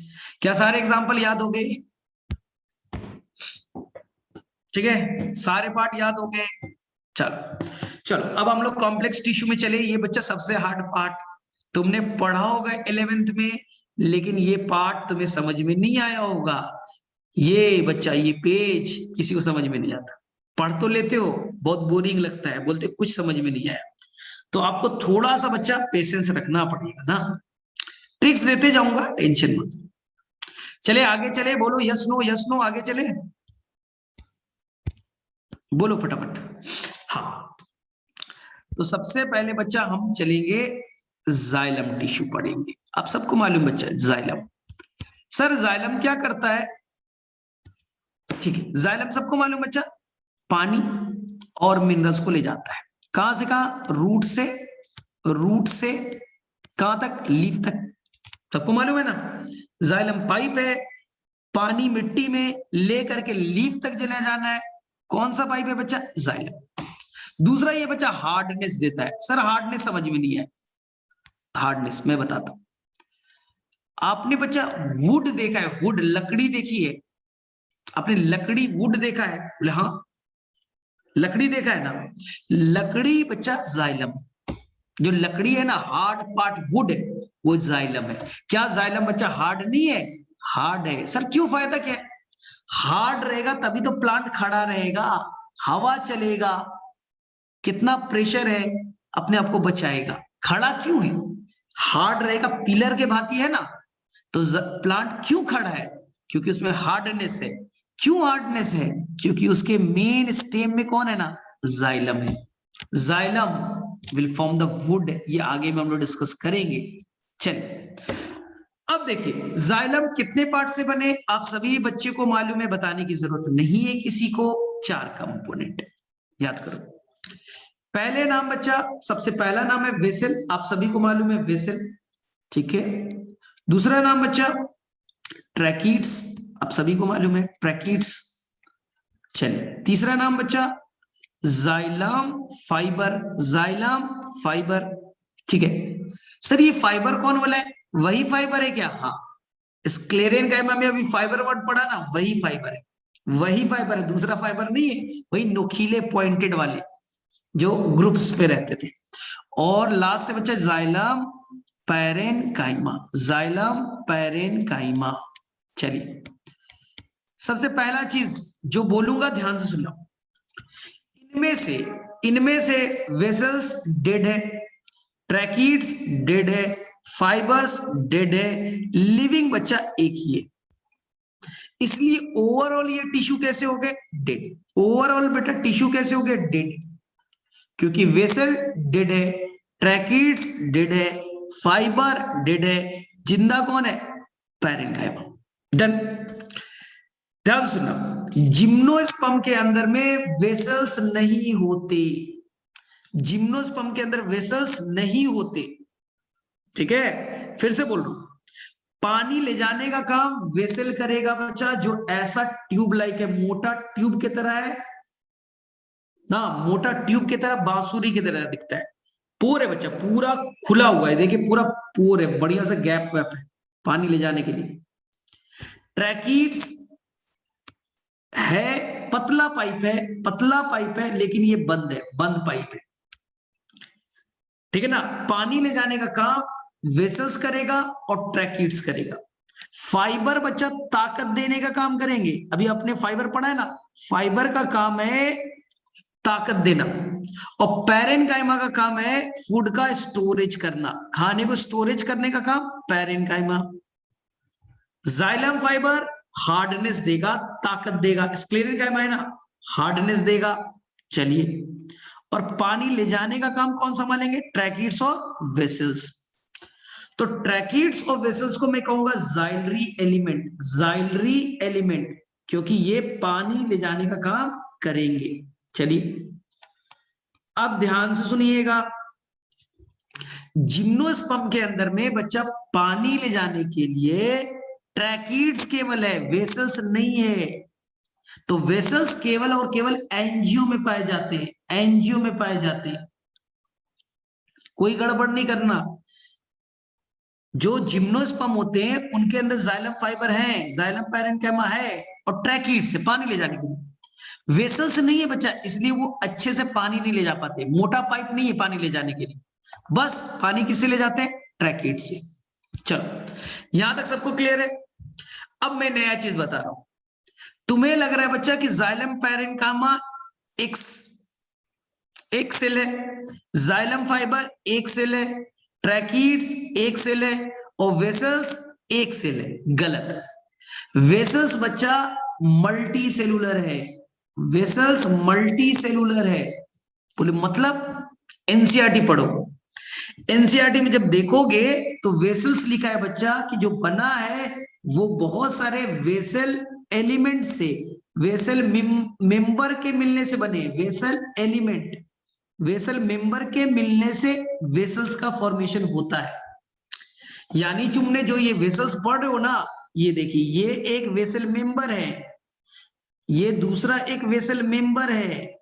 क्या सारे एग्जांपल याद हो गए? ठीक है, सारे पार्ट याद हो गए। चलो चलो, अब हम लोग कॉम्प्लेक्स टिश्यू में चले। ये बच्चा सबसे हार्ड पार्ट तुमने पढ़ा होगा 11th में, लेकिन ये पार्ट तुम्हें समझ में नहीं आया होगा। ये बच्चा, ये पेज किसी को समझ में नहीं आता। पढ़ तो लेते हो, बहुत बोरिंग लगता है, बोलते कुछ समझ में नहीं आया। तो आपको थोड़ा सा बच्चा पेशेंस रखना पड़ेगा ना। ट्रिक्स देते जाऊंगा, टेंशन मत। चले आगे चले, बोलो यस नो, यस नो, आगे चले, बोलो फटाफट। हाँ, तो सबसे पहले बच्चा हम चलेंगे, जाइलम टिश्यू पढ़ेंगे। आप सबको मालूम बच्चा जाइलम। सर जाइलम क्या करता है? ठीक है, जाइलम सबको मालूम बच्चा, पानी और मिनरल्स को ले जाता है। कहां से कहां? रूट से, रूट से कहां तक? लीफ तक। सबको मालूम है ना, जाइलम पाइप है, पानी मिट्टी में ले करके लीफ तक चले जाना है। कौन सा पाइप है बच्चा? जाइलम। दूसरा ये बच्चा हार्डनेस देता है। सर हार्डनेस समझ में नहीं है। हार्डनेस मैं बताता हूं। आपने बच्चा वुड देखा है? वुड, लकड़ी देखी है आपने? लकड़ी, वुड देखा है? बोले हाँ, लकड़ी देखा है ना। लकड़ी बच्चा जाइलम, जो लकड़ी है ना, हार्ड पार्ट वुड है, वो जाइलम है। क्या जाइलम बच्चा हार्ड नहीं है? हार्ड है। सर क्यों? फायदा क्या है? हार्ड रहेगा तभी तो प्लांट खड़ा रहेगा, हवा चलेगा, कितना प्रेशर है, अपने आप को बचाएगा। खड़ा क्यों है? हार्ड रहेगा, पिलर के भांति है ना। तो प्लांट क्यों खड़ा है? क्योंकि उसमें हार्डनेस है। क्यों हार्डनेस है? क्योंकि उसके मेन स्टेम में कौन है ना? जाइलम है। Xylem will form the wood. ये आगे में हम लोग डिस्कस करेंगे। चलिए अब देखिए, जाइलम कितने पार्ट से बने, आप सभी बच्चे को मालूम है, बताने की जरूरत नहीं है किसी को। 4 कंपोनेंट याद करो। पहले नाम बच्चा, सबसे पहला नाम है वेसल, आप सभी को मालूम है वेसल, ठीक है। दूसरा नाम बच्चा ट्रैकीड्स, आप सभी को मालूम है ट्रैकीड्स। चलिए तीसरा नाम बच्चा जाइलम फाइबर, जाइलम फाइबर, ठीक है। सर ये फाइबर कौन वाला है? वही फाइबर है क्या? हाँ, स्क्लेरेनकाइमा में अभी फाइबर वर्ड पढ़ा ना, वही फाइबर है, वही फाइबर है, दूसरा फाइबर नहीं है। वही नोकीले पॉइंटेड वाले जो ग्रुप्स पे रहते थे। और लास्ट है बच्चा जाइलम पैरेनकाइमा, जाइलम पैरेनकाइमा। चलिए सबसे पहला चीज जो बोलूंगा ध्यान से सुन लो। इनमें से वेसल्स डेड है, ट्रैकीड्स डेड है, फाइबर्स डेड है, लिविंग बच्चा एक ही है। इसलिए ओवरऑल ये टिश्यू कैसे हो गए? डेड। ओवरऑल बेटा टिश्यू कैसे हो गए? डेड, क्योंकि वेसल डेड है, ट्रैकीड्स डेड है, फाइबर डेड है, जिंदा कौन है? पैरेन्काइमा। डन। ध्यान सुनना, जिम्नोस्पर्म के अंदर में वेसल्स नहीं होते, जिम्नोस्पर्म के अंदर वेसल्स नहीं होते, ठीक है? फिर से बोल रहा हूं, पानी ले जाने का काम वेसल करेगा बच्चा, जो ऐसा ट्यूब लाइक है, मोटा ट्यूब की तरह है ना, मोटा ट्यूब की तरह, बांसुरी की तरह दिखता है। पोर है बच्चा, पूरा खुला हुआ है, देखिए पूरा पोर है, बढ़िया से गैप वैप है पानी ले जाने के लिए। ट्रैकीड्स है, पतला पाइप है, पतला पाइप है, लेकिन ये बंद है, बंद पाइप है, ठीक है ना? पानी ले जाने का काम वेसल्स करेगा और ट्रैकीड्स करेगा। फाइबर बच्चा ताकत देने का काम करेंगे, अभी अपने फाइबर पढ़ा है ना, फाइबर का काम है ताकत देना, और पैरेन्काइमा का काम है फूड का स्टोरेज करना, खाने को स्टोरेज करने का काम पैरेन्काइमा। जाइलम फाइबर हार्डनेस देगा, ताकत देगा, स्क्लेरेन्काइमा है ना, हार्डनेस देगा। चलिए, और पानी ले जाने का काम कौन संभालेंगे? ट्रैकीड्स और वेसल्स। तो ट्रैकीड्स और वेसल्स को मैं कहूंगा जाइलरी एलिमेंट, जाइलरी एलिमेंट, क्योंकि ये पानी ले जाने का काम करेंगे। चलिए, अब ध्यान से सुनिएगा, जिम्नोस्पर्म के अंदर में बच्चा पानी ले जाने के लिए ट्रैकीड्स केवल है, वेसल्स नहीं है। तो वेसल्स केवल और केवल एंजियो में पाए जाते हैं, एंजियो में पाए जाते हैं, कोई गड़बड़ नहीं करना। जो जिम्नोस्पर्म होते हैं उनके अंदर जाइलम फाइबर है, जाइलम पैरेन्काइमा है, और ट्रैकीड्स से पानी ले जाने के लिए। वेसल्स नहीं है बच्चा, इसलिए वो अच्छे से पानी नहीं ले जा पाते, मोटा पाइप नहीं है पानी ले जाने के लिए, बस पानी किससे ले जाते हैं? ट्रैकीड से। चलो, यहां तक सबको क्लियर है? अब मैं नया चीज बता रहा हूं, तुम्हें लग रहा है बच्चा कि जाइलम पैरेन्काइमा एक सेल है, जाइलम फाइबर एक सेल है, ट्रैकीड्स एक सेल है, और वेसल्स एक सेल है। गलत। वेसल्स बच्चा मल्टी सेलुलर है, वेसल्स मल्टी सेलुलर है। बोले मतलब? एनसीईआरटी पढ़ो, एनसीईआरटी में जब देखोगे तो वेसल्स लिखा है बच्चा कि जो बना है वो बहुत सारे वेसल एलिमेंट से, वेसल मेंबर के मिलने से बने, वेसल एलिमेंट, वेसल मेंबर के मिलने से वेसल्स का फॉर्मेशन होता है। यानी तुमने जो ये वेसल्स पढ़ रहे हो ना, ये देखिए, ये एक वेसल मेंबर है, ये दूसरा एक वेसल मेंबर है,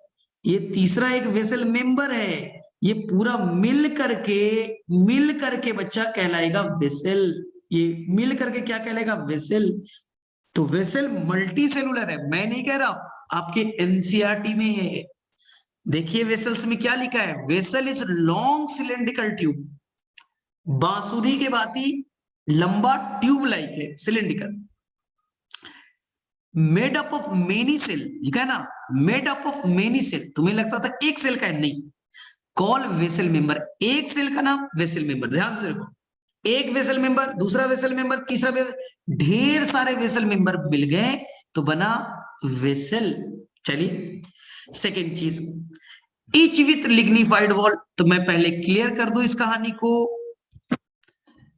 ये तीसरा एक वेसल मेंबर है, ये पूरा मिल करके बच्चा कहलाएगा वेसल। ये मिल करके क्या कहलाएगा? वेसल। तो वेसल मल्टी सेलुलर है, मैं नहीं कह रहा, आपके एनसीईआरटी में है। देखिए वेसल्स में क्या लिखा है? Vessel is long cylindrical tube, बांसुरी के भांति लंबा ट्यूब लाइक है, cylindrical, made up of many cell, लिखा है ना, made up of many cell. तुम्हें लगता था एक सेल का है, नहीं, कॉल वेसल मेंबर, एक सेल का नाम वेसल मेंबर। ध्यान से देखो, एक वेसल मेंबर, दूसरा वेसल मेंबर, तीसरा वेसल, ढेर सारे वेसल मेंबर मिल गए तो बना वेसल। चलिए, सेकेंड चीज, ईच विथ लिग्निफाइड वॉल। तो मैं पहले क्लियर कर दूं इस कहानी को।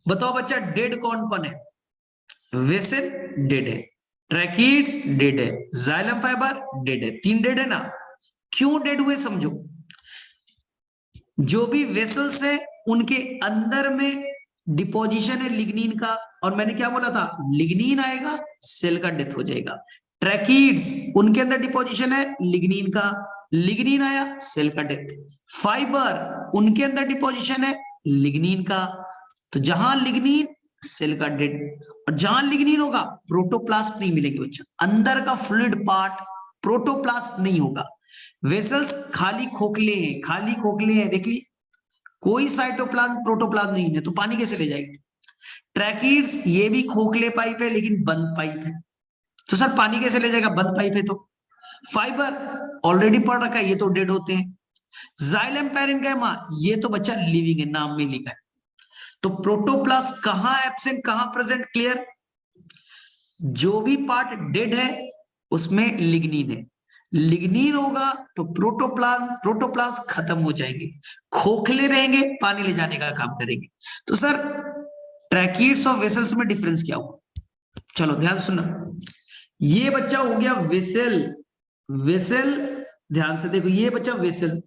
बताओ बच्चा, डेड कौन कौन है? वेसल डेड है, ट्रैकीड्स डेड है, जाइलम फाइबर डेड है, तीन डेड है ना। क्यों डेड हुए समझो, जो भी वेसल्स है उनके अंदर में डिपोजिशन है लिग्निन का, और मैंने क्या बोला था? लिग्निन आएगा सेल का डेथ हो जाएगा। ट्रैकीड्स, उनके अंदर डिपोजिशन है लिग्निन का, लिग्निन आया सेल का डेथ। फाइबर, उनके अंदर डिपोजिशन है लिग्निन का, तो जहां लिग्निन सेल का डेड, और जहां लिग्निन होगा प्रोटोप्लास्ट नहीं मिलेंगे बच्चा, अंदर का फ्लूइड पार्ट प्रोटोप्लास्ट नहीं होगा। वेसल्स खाली खोखले हैं, खाली खोखले हैं, देख ली, कोई साइटोप्लाज्म प्रोटोप्लाज्म नहीं है, तो पानी कैसे ले जाएगी? ट्रैकीड्स, ये भी खोखले पाइप है लेकिन बंद पाइप है, तो सर पानी कैसे ले जाएगा? बंद पाइप है तो। फाइबर ऑलरेडी पढ़ रखा है, ये तो डेड होते हैं। जाइलम पैरेन्काइमा ये तो बच्चा लिविंग है, नाम में लिखा है। तो प्रोटोप्लास्ट कहां एब्सेंट कहां प्रेजेंट, क्लियर। जो भी पार्ट डेड है उसमें लिग्निन है, लिग्निन होगा तो प्रोटोप्लास्ट खत्म हो जाएंगे, खोखले रहेंगे, पानी ले जाने का काम करेंगे। तो सर ट्रैकिड्स और वेसल्स में डिफरेंस क्या हुआ, चलो ध्यान सुनना। ये बच्चा हो गया वेसल, वेसल ध्यान से देखो, ये बच्चा वेसल,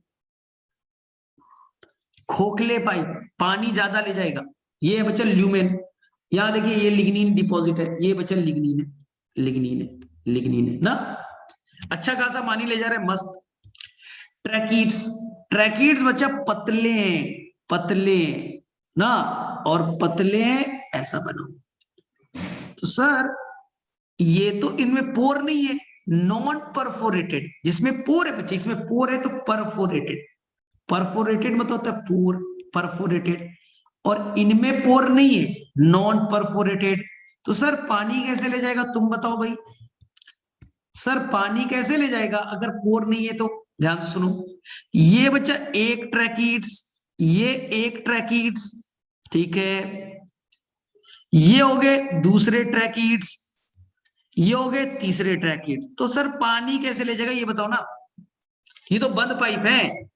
खोखले पाइप, पानी ज्यादा ले जाएगा। ये है बच्चा ल्यूमेन, यहां देखिए ये लिग्निन डिपॉजिट है, ये बच्चा लिग्निन है, लिग्निन है, लिग्निन है ना, अच्छा खासा पानी ले जा रहा है, मस्त। ट्रैकिड्स, ट्रैकिड्स बच्चा पतले हैं, पतले हैं ना, और पतले हैं ऐसा बनो। तो सर ये तो इनमें पोर नहीं है, नॉन परफोरेटेड, जिसमें पोर है बच्चे, इसमें पोर है तो परफोरेटेड, परफोरेटेड मतलब होता है पोर, परफोरेटेड, और इनमें पोर नहीं है, नॉन परफोरेटेड। तो सर पानी कैसे ले जाएगा, तुम बताओ भाई, सर पानी कैसे ले जाएगा अगर पोर नहीं है तो। ध्यान से सुनो, ये बच्चा एक ट्रैकिड्स, ये एक ट्रैकिड्स, ठीक है, ये हो गए दूसरे ट्रैकिड्स, ये हो गए तीसरे ट्रैकिड्स। तो सर पानी कैसे ले जाएगा ये बताओ ना, ये तो बंद पाइप है।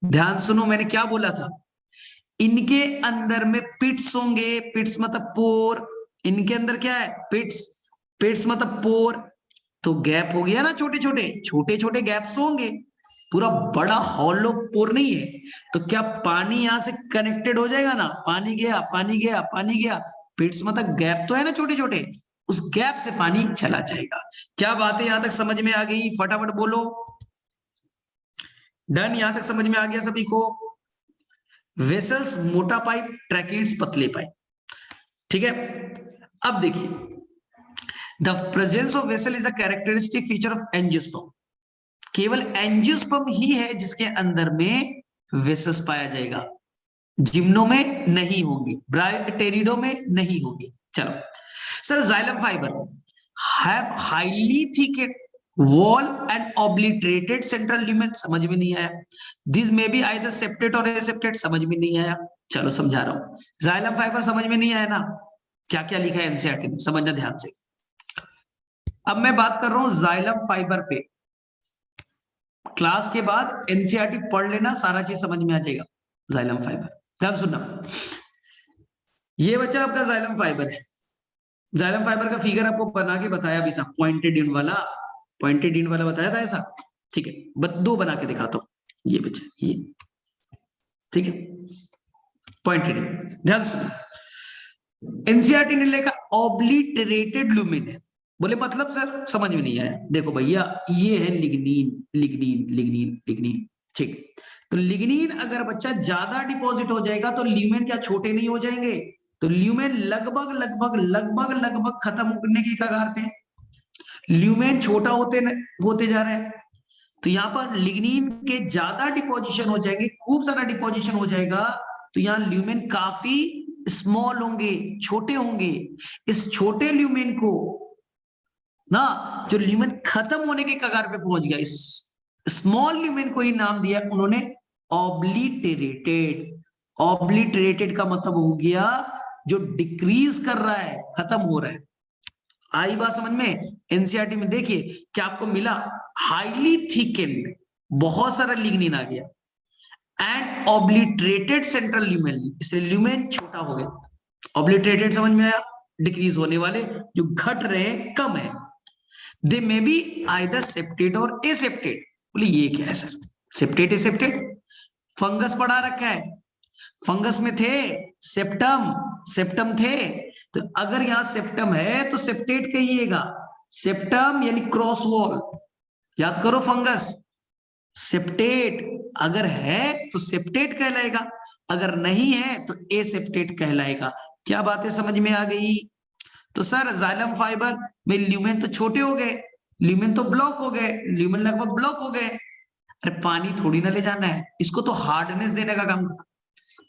ध्यान सुनो मैंने क्या बोला था, इनके अंदर में पिट्स होंगे, पिट्स मतलब पोर, इनके अंदर क्या है पिट्स, पिट्स मतलब पोर, तो गैप हो गया ना, छोटे छोटे छोटे छोटे गैप्स होंगे, पूरा बड़ा हॉलो पोर नहीं है। तो क्या पानी यहां से कनेक्टेड हो जाएगा ना, पानी गया पानी गया पानी गया, पिट्स मतलब गैप तो है ना छोटे छोटे, उस गैप से पानी चला जाएगा। क्या बात है, यहां तक समझ में आ गई, फटाफट बोलो। डन, यहां तक समझ में आ गया सभी को। वेसल्स मोटा पाइप, ट्रैकिड्स पतले पाइप, ठीक है। अब देखिए, the presence of vessel is a characteristic feature of angiosperm, केवल एंजियोस्पर्म ही है जिसके अंदर में वेसल्स पाया जाएगा, जिम्नो में नहीं होंगी, ब्रायोटेरिडो में नहीं होंगी। चलो sir, xylem fibre have highly thick wall and obliterated central lumen, समझ में नहीं आया। This may be either septate और एसेप्टेट, समझ में नहीं आया। चलो समझा रहा हूं, जाइलम फाइबर समझ में नहीं आया ना, क्या क्या लिखा है एनसीईआरटी में, समझना ध्यान से। अब मैं बात कर रहा हूं जाइलम फाइबर पे, क्लास के बाद एनसीईआरटी पढ़ लेना, सारा चीज समझ में आ जाएगा। जाइलम फाइबर, ध्यान सुनना, ये बच्चा आपका जाइलम फाइबर है। जाइलम फाइबर का फिगर आपको बना के बताया भी था, पॉइंटेड इन वाला, पॉइंटेड इन वाला बताया था ऐसा, ठीक है। दो बना के दिखाता हूं, ये बच्चा ये, ठीक है, पॉइंटेड इन, ध्यान सुनो। एनसीईआरटी ने लिखा ऑब्लिटरेटेड लुमिन है, बोले मतलब सर समझ में नहीं आया। देखो भैया ये है लिग्निन, लिग्निन लिग्निन लिग्निन, ठीक। तो लिग्निन अगर बच्चा ज्यादा डिपॉजिट हो जाएगा तो ल्यूमेन क्या छोटे नहीं हो जाएंगे, तो ल्यूमेन लगभग लगभग लगभग लगभग खत्म होने की कगार पे, ल्यूमेन छोटा होते जा रहे हैं। तो यहाँ पर लिग्निन के ज्यादा डिपोजिशन हो जाएंगे, खूब सारा डिपोजिशन हो जाएगा, तो यहाँ ल्यूमेन काफी स्मॉल होंगे, छोटे होंगे। इस छोटे ल्यूमेन को ना, जो ल्यूमेन खत्म होने के कगार पे पहुंच गया, इस स्मॉल ल्यूमेन को ही नाम दिया उन्होंने ऑब्लिटरेटेड। ऑब्लिटरेटेड का मतलब हो गया जो डिक्रीज कर रहा है, खत्म हो रहा है। आई बात समझ में। एनसीईआरटी में देखिए क्या आपको मिला, हाईली थिकेंड, बहुत सारा लिग्निन आ गया, एंड ऑब्लिटरेटेड सेंट्रल ल्यूमेन, इससे ल्यूमेन छोटा हो गया। ऑब्लिटरेटेड समझ में आया, डिक्रीज होने वाले, जो घट रहे हैं, कम है। दे मे बी आइदर सेप्टेट और एसेप्टेट, बोले ये क्या है सर, सेप्टेट एसेप्टेट, फंगस पढ़ा रखा है, फंगस में थे सेप्टम, सेप्टम थे, तो अगर यहां सेप्टम है तो सेप्टेट कहिएगा, सेप्टम यानी क्रॉस वॉल, याद करो फंगस, सेप्टेट अगर है तो सेप्टेट कहलाएगा, अगर नहीं है तो एसेप्टेट कहलाएगा। क्या बातें समझ में आ गई। तो सर जाइलम फाइबर में ल्यूमेन तो छोटे हो गए, ल्यूमेन तो ब्लॉक हो गए, ल्यूमेन लगभग ब्लॉक हो गए, अरे पानी थोड़ी ना ले जाना है, इसको तो हार्डनेस देने का काम था,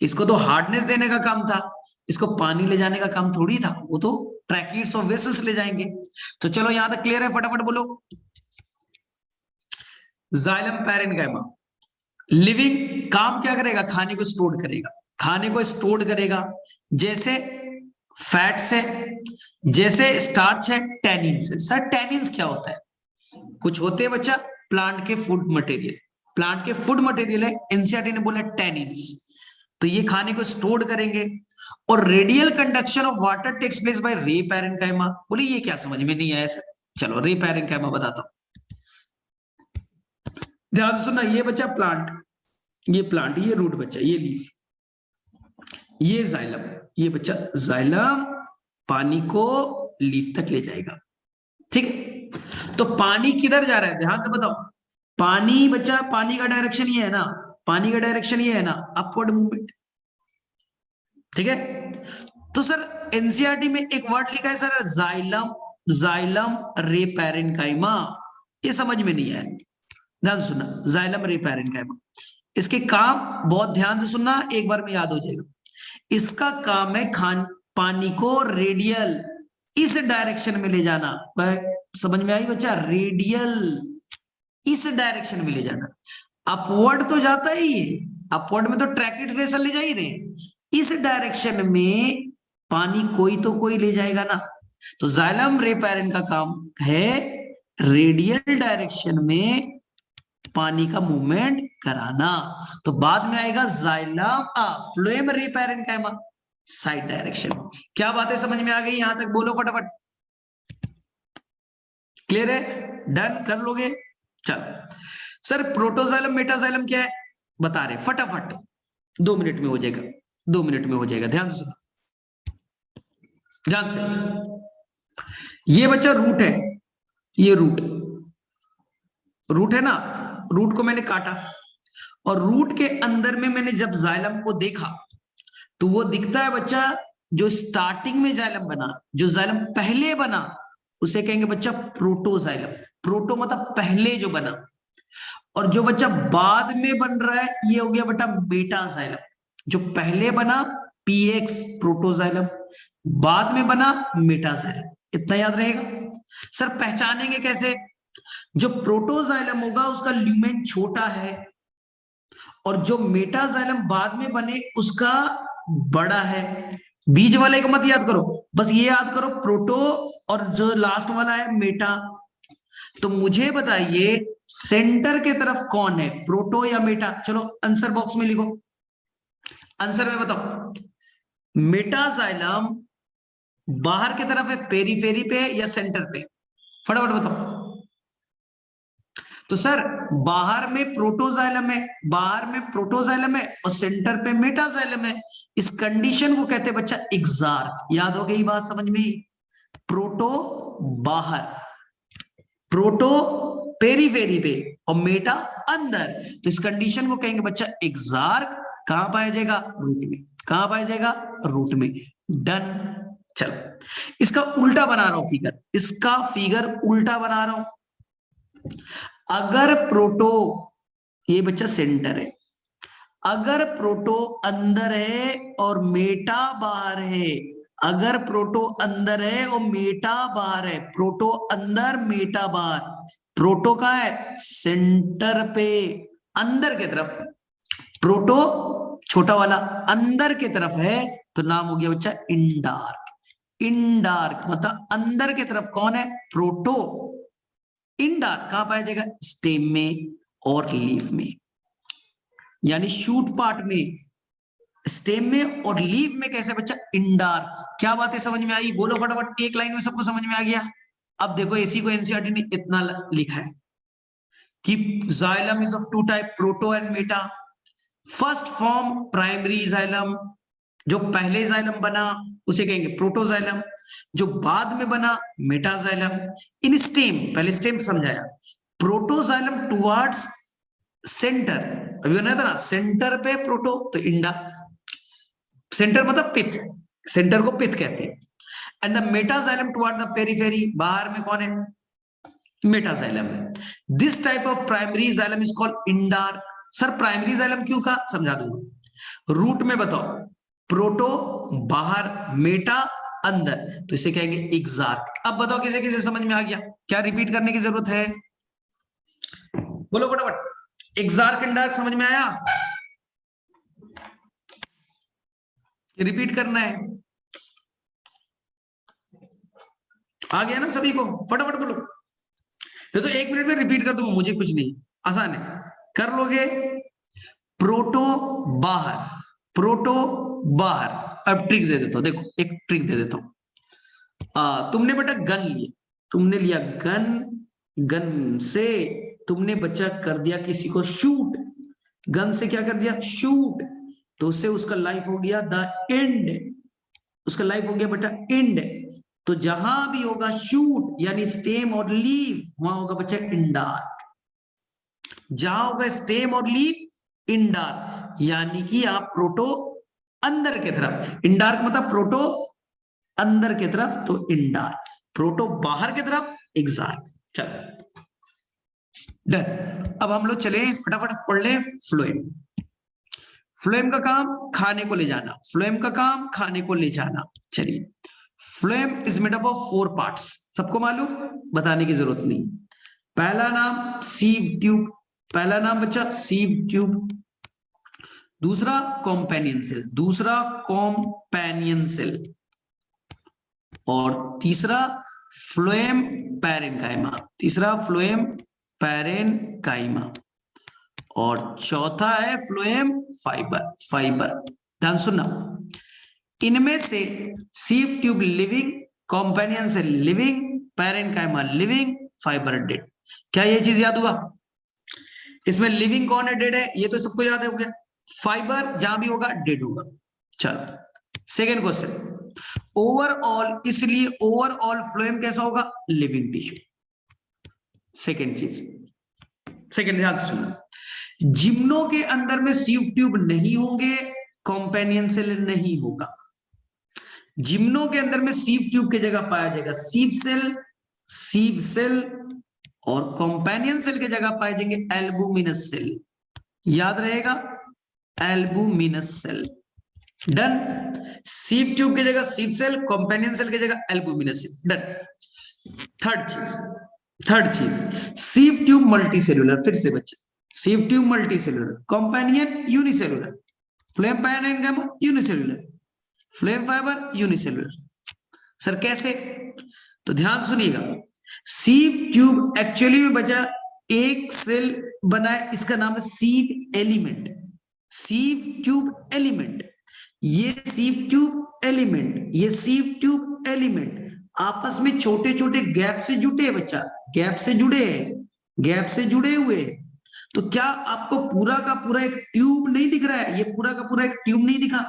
इसको तो हार्डनेस देने का काम था, इसको पानी ले जाने का काम थोड़ी था, वो तो ट्रैकिड्स और वेसल्स ले जाएंगे। तो चलो यहां तक क्लियर है, फटाफट बोलो। जाइलम पैरेन्काइमा लिविंग, काम क्या करेगा, खाने को स्टोर करेगा, खाने को स्टोर करेगा, जैसे फैट्स है, जैसे स्टार्च है, टैनिन्स है। सर टैनिन्स क्या होता है, कुछ होते हैं बच्चा प्लांट के फूड मटेरियल, प्लांट के फूड मटेरियल है, एनसीईआरटी ने बोला टैनिन्स। तो ये खाने को स्टोर करेंगे। और radial conduction of water takes place by ray parenchyma, बोले ये क्या समझ में नहीं आया सर, चलो रे पैरेन्काइमा बताता हूं। ध्यान से सुनना, ये बच्चा प्लांट, ये प्लांट, ये रूट बच्चा, ये लीफ, ये जाइलम, ये बच्चा जाइलम पानी को लीफ तक ले जाएगा। ठीक है, तो पानी किधर जा रहा है, ध्यान से बताओ। पानी बच्चा, पानी का डायरेक्शन ये है ना, पानी का डायरेक्शन ये है ना, अपवर्ड मूवमेंट। ठीक है, तो सर एनसीईआरटी में एक वर्ड लिखा है सर जाइलम, जाइलम रे पैरेन्काइमा, ये समझ में नहीं आया। ध्यान से सुनना, जाइलम रे पैरेन्काइमा, इसके काम बहुत ध्यान से सुनना, एक बार में याद हो जाएगा। इसका काम है पानी को रेडियल इस डायरेक्शन में ले जाना। समझ में आई बच्चा, रेडियल इस डायरेक्शन में ले जाना। अपवर्ड तो जाता ही है, अपवर्ड में तो ट्रैकेट वेसल ले जा ही रहे, इस डायरेक्शन में पानी कोई तो कोई ले जाएगा ना। तो जाइलम रे पैरेंट का काम है रेडियल डायरेक्शन में पानी का मूवमेंट कराना। तो बाद में आएगा जाइलम फ्लोएम रे पैरेन्काइमा साइड डायरेक्शन। क्या बातें समझ में आ गई यहां तक, बोलो फटाफट, क्लियर है, डन कर लोगे। चलो सर प्रोटोजाइलम मेटाजाइलम क्या है बता रहे फटाफट, 2 मिनट में हो जाएगा, 2 मिनट में हो जाएगा। ध्यान से, ध्यान से, ये बच्चा रूट है, ये रूट, रूट है ना, रूट को मैंने काटा और रूट के अंदर में मैंने जब जाइलम को देखा तो वो दिखता है बच्चा, जो स्टार्टिंग में जाइलम बना, जो जाइलम पहले बना उसे कहेंगे बच्चा प्रोटोजाइलम। प्रोटो मतलब पहले जो बना, और जो बच्चा बाद में बन रहा है ये हो गया बेटा मेटाजाइलम। जो पहले बना पीएक्स प्रोटोजाइलम, बाद में बना मेटाजाइलम, इतना याद रहेगा। सर पहचानेंगे कैसे, जो प्रोटोजाइलम होगा उसका ल्यूमेन छोटा है और जो मेटाजाइलम बाद में बने उसका बड़ा है। बीच वाले को मत याद करो, बस ये याद करो प्रोटो और जो लास्ट वाला है मेटा। तो मुझे बताइए सेंटर के तरफ कौन है, प्रोटो या मेटा, चलो आंसर बॉक्स में लिखो, आंसर में बताओ। मेटाजाइलम बाहर की तरफ है, पेरीफेरी पे या सेंटर पे, फटाफट बताओ। तो सर बाहर में प्रोटोजाइलम है, बाहर में प्रोटोजाइलम है और सेंटर पे मेटाजाइलम है। इस कंडीशन को कहते हैं बच्चा एक्सार्क। याद हो गई बात समझ में, प्रोटो बाहर, प्रोटो पेरीफेरी पे और मेटा अंदर, तो इस कंडीशन को कहेंगे बच्चा एक्सार्क। कहां पाया जाएगा, रूट में। कहां पाया जाएगा, रूट में। डन। चलो इसका उल्टा बना रहा हूं फिगर, इसका फिगर उल्टा बना रहा हूं। अगर प्रोटो, ये बच्चा सेंटर है, अगर प्रोटो अंदर है और मेटा बाहर है, अगर प्रोटो अंदर है और मेटा बाहर है, प्रोटो अंदर मेटा बाहर, प्रोटो कहां है, सेंटर पे अंदर की तरफ, प्रोटो छोटा वाला अंदर की तरफ है, तो नाम हो गया बच्चा इंडार्क। इंडार्क मतलब अंदर की तरफ कौन है, प्रोटो। इंडार्क कहां पाया जाएगा, स्टेम में और लीफ में, यानी शूट पार्ट में, स्टेम में और लीफ में। कैसे बच्चा, इंडार्क। क्या बातें समझ में आई, बोलो फटाफट, एक लाइन में सबको समझ में आ गया। अब देखो इसी को एनसीईआरटी ने इतना लिखा है कि xylem is of two type, proto and meta. First form primary xylem, जो पहले जाइलम बना उसे कहेंगे प्रोटोजाइलम, जो बाद में बना मेटाजाइलम। इन स्टेम, पहले स्टेम समझाया, प्रोटोजाइलम टुवर्ड्स सेंटर, अभी बनाया था ना, सेंटर पे प्रोटो तो इंडा, सेंटर मतलब पिथ, सेंटर को पिथ कहते हैं। And the metaxylem toward the periphery, बाहर में कौन है, मेटाजाइलम है। This type of primary xylem is called endarch. Sir primary xylem क्यों कहा, समझा दूंगा। रूट में बताओ, प्रोटो बाहर, मेटा अंदर, तो इसे कहेंगे एक्सार्क। अब बताओ किसे किसे समझ में आ गया, क्या रिपीट करने की जरूरत है, बोलो फटाफट। एक्सार्क इंडार्क समझ में आया? रिपीट करना है? आ गया ना सभी को? फटाफट बोलो। तो 1 मिनट में रिपीट कर दूंगा, मुझे कुछ नहीं, आसान है, कर लोगे। प्रोटो बाहर, प्रोटो बाहर। अब ट्रिक दे देता हूं, देखो एक ट्रिक दे देता हूं। तुमने बेटा गन लिया, तुमने लिया गन, गन से तुमने बच्चा कर दिया किसी को शूट, गन से क्या कर दिया? शूट। तो उससे उसका लाइफ हो गया द एंड, उसका लाइफ हो गया बेटा एंड। तो जहां भी होगा शूट यानी स्टेम और लीव, वहां होगा बच्चा इंडार्क। जहां होगा स्टेम और लीव इंडार्क, यानी कि आप प्रोटो अंदर की तरफ, इंडार्क मतलब प्रोटो अंदर की तरफ, तो इंडार्क। प्रोटो बाहर की तरफ, एक्सार्क। चलो डन। अब हम लोग चले फटाफट पढ़ ले फ्लोएम। फ्लोएम का काम खाने को ले जाना, फ्लोएम का काम खाने को ले जाना। चलिए, phloem is made up of 4 parts, सबको मालूम, बताने की जरूरत नहीं। पहला नाम सीव ट्यूब, पहला नाम बच्चा सीव ट्यूब। दूसरा कॉम्पेनियन सेल, दूसरा कॉम्पेनियन सेल। और तीसरा फ्लोएम पैरेन्काइमा, तीसरा फ्लोएम पैरेन्काइमा। और चौथा है फ्लोएम फाइबर, फाइबर। ध्यान सुनना, इनमें से sieve tube living, companion cell living, parenchyma living, fibre dead. क्या ये चीज याद हुआ? इसमें लिविंग कौन है, डेड है, ये तो सबको याद है हो गया। फाइबर जहां भी होगा डेड होगा। चलो सेकेंड क्वेश्चन, ओवरऑल, इसलिए ओवरऑल फ्लोएम कैसा होगा? Living tissue. सेकेंड चीज, सेकेंड ध्यान सुनना, जिम्नो के अंदर में सीव ट्यूब नहीं होंगे, कॉम्पेनियन सेल नहीं होगा। जिम्नो के अंदर में सीव ट्यूब की जगह पाया जाएगा सीव सेल, सीव सेल। और कॉम्पेनियन सेल की जगह पाए जाएंगे एल्बुमिनस सेल। याद रहेगा, albuminous cell. Done. Sieve tube की जगह सीव सेल, कॉम्पेनियन सेल की जगह एल्बुमिनस सेल। डन। थर्ड चीज, थर्ड चीज, सीव ट्यूब मल्टी सेलुलर। फिर से बच्चे, sieve tube multicellular, companion unicellular, phloem parenchyma unicellular, phloem fibre unicellular. Sir कैसे? तो ध्यान सुनिएगा, सीव ट्यूब एक्चुअली में बचा एक सेल बना है, इसका नाम है सीव एलिमेंट, सीव ट्यूब एलिमेंट। ये सीव ट्यूब एलिमेंट, ये सीव ट्यूब एलिमेंट आपस में छोटे छोटे गैप से जुटे हैं बच्चा, गैप से जुड़े हैं, गैप से जुड़े हुए। तो क्या आपको पूरा का पूरा एक ट्यूब नहीं दिख रहा है? ये पूरा का पूरा एक ट्यूब नहीं दिखा,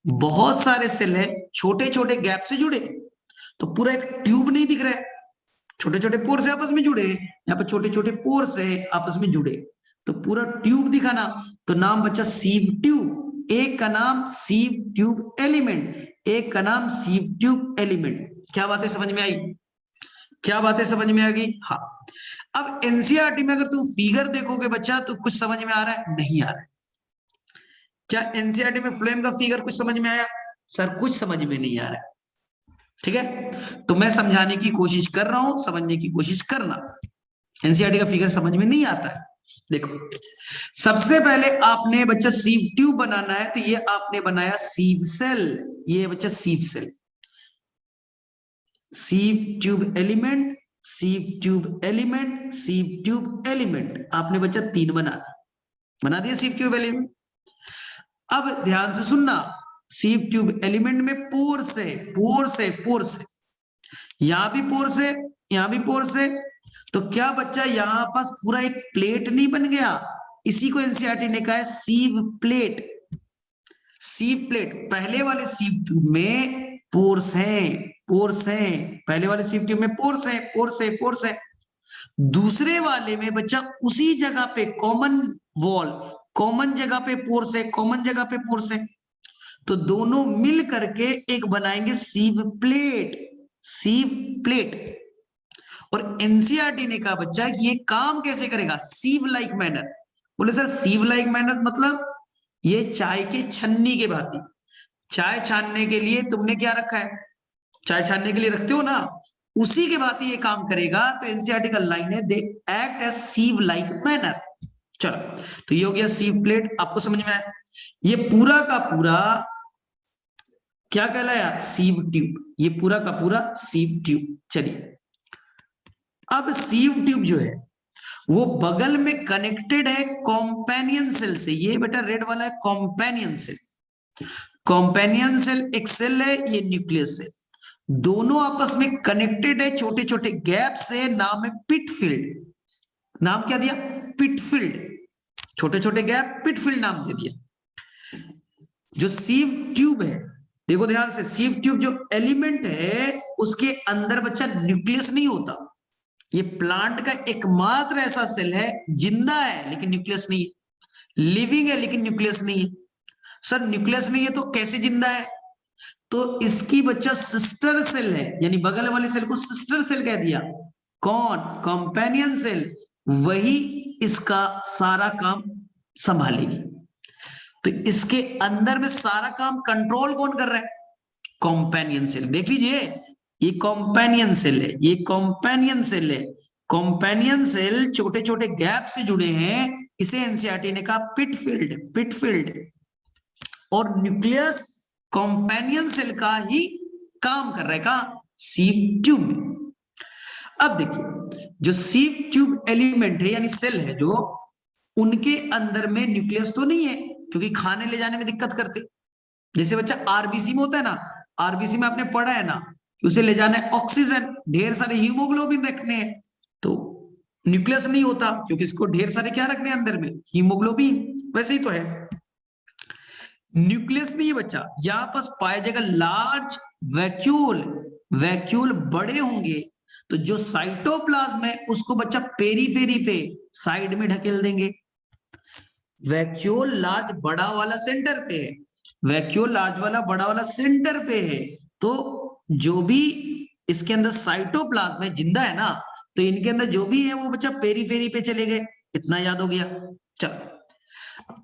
बहुत सारे सेल है छोटे छोटे गैप से जुड़े, तो पूरा एक ट्यूब नहीं दिख रहा है। छोटे छोटे पोर से आपस में जुड़े, यहाँ पर छोटे छोटे पोर से आपस में जुड़े, तो पूरा ट्यूब दिखाना, तो नाम बचा सीव ट्यूब। एक का नाम सीव ट्यूब एलिमेंट, एक का नाम सीव ट्यूब एलिमेंट। क्या बातें समझ में आई? क्या बातें समझ में आ गई? हाँ। अब एनसीईआरटी में अगर तुम फिगर देखोगे बच्चा, तो कुछ समझ में आ रहा है? नहीं आ रहा है। क्या एनसीईआरटी में फ्लोएम का फिगर कुछ समझ में आया? सर कुछ समझ में नहीं आ रहा है। ठीक है, तो मैं समझाने की कोशिश कर रहा हूं, समझने की कोशिश करना। एनसीईआरटी का फिगर समझ में नहीं आता है। देखो, सबसे पहले आपने बच्चा सीव ट्यूब बनाना है, तो ये आपने बनाया सीव सेल, ये बच्चा sieve cell, sieve tube element, sieve tube element, sieve tube element. आपने बच्चा 3 बना दिया सीव ट्यूब एलिमेंट। अब ध्यान से सुनना, सीव ट्यूब एलिमेंट में पोर्स है, पोर्स है, पोर्स है, यहां भी पोर्स है, यहां भी पोर्स है। तो क्या बच्चा यहां पास पूरा एक प्लेट नहीं बन गया? इसी को एनसीईआरटी ने कहा है सीव प्लेट, सीव प्लेट। पहले वाले सीव ट्यूब में पोर्स हैं, पोर्स हैं, पहले वाले सीव ट्यूब में पोर्स है, पोर्स है, पोर्स है। दूसरे वाले में बच्चा उसी जगह पे कॉमन वॉल, कॉमन जगह पे पोर्स है, कॉमन जगह पे पोर्स है। तो दोनों मिल करके एक बनाएंगे सीव प्लेट, सीव प्लेट। और एनसीईआरटी ने कहा बच्चा कि ये काम कैसे करेगा? सीव लाइक मैनर। बोले सर सीव लाइक मैनर मतलब? ये चाय के छन्नी के भांति, चाय छानने के लिए तुमने क्या रखा है? चाय छानने के लिए रखते हो ना, उसी के भांति ये काम करेगा। तो एनसीईआरटी का लाइन है, they act as sieve like manner. चलो, तो ये हो गया सीव प्लेट, आपको समझ में आया। ये पूरा का पूरा क्या कहलाया, सीव ट्यूब। ये पूरा का पूरा सीव ट्यूब। चलिए, अब सीव ट्यूब जो है वो बगल में कनेक्टेड है कॉम्पेनियन सेल से। ये बेटा रेड वाला है कॉम्पेनियन सेल। कॉम्पेनियन सेल एक सेल है, ये न्यूक्लियस है, दोनों आपस में कनेक्टेड है छोटे छोटे गैप से। नाम है पिटफील्ड। नाम क्या दिया, पिटफील्ड। छोटे छोटे गैप, पिटफील्ड नाम दे दिया। जो सीव ट्यूब है, देखो ध्यान से, सीव ट्यूब जो एलिमेंट है उसके अंदर बच्चा न्यूक्लियस नहीं होता। ये प्लांट का एकमात्र ऐसा सेल है, जिंदा है लेकिन न्यूक्लियस नहीं है, लिविंग है लेकिन न्यूक्लियस नहीं है। सर न्यूक्लियस नहीं है तो कैसे जिंदा है? तो इसकी बच्चा सिस्टर सेल है, यानी बगल वाले सेल को सिस्टर सेल कह दिया। कौन? Companion cell. वही इसका सारा काम संभालेगी। तो इसके अंदर में सारा काम कंट्रोल कौन कर रहा है? Companion cell. देख लीजिए, ये कंपेनियन सेल है, ये कंपेनियन सेल है। कंपेनियन सेल छोटे छोटे गैप से जुड़े हैं, इसे एनसीईआरटी ने कहा पिटफील्ड। पिटफील्ड। और न्यूक्लियस कंपेनियन सेल का ही काम कर रहा है, कहा? सीव ट्यूब में। अब देखिए, जो सीव ट्यूब एलिमेंट है यानी सेल है, जो उनके अंदर में न्यूक्लियस तो नहीं है, क्योंकि खाने ले जाने में दिक्कत करते। जैसे बच्चा आरबीसी में होता है ना, आरबीसी में आपने पढ़ा है ना कि उसे ले जाना है ऑक्सीजन, ढेर सारे हीमोग्लोबिन रखने हैं, तो न्यूक्लियस नहीं होता क्योंकि इसको ढेर सारे क्या रखने हैं अंदर में, हीमोग्लोबिन। वैसे ही तो है, न्यूक्लियस नहीं है बच्चा। यहां पर पाया जाएगा लार्ज वैक्यूल। वैक्यूल बड़े होंगे तो जो साइटोप्लाज्म है उसको बच्चा पेरीफेरी पे साइड में ढकेल देंगे। वैक्यूल लार्ज बड़ा वाला सेंटर पे है, वैक्यूल लार्ज वाला बड़ा वाला सेंटर पे है, तो जो भी इसके अंदर साइटोप्लाज्म है, जिंदा है ना, तो इनके अंदर जो भी है वो बच्चा पेरीफेरी पे चले गए। इतना याद हो गया। चलो,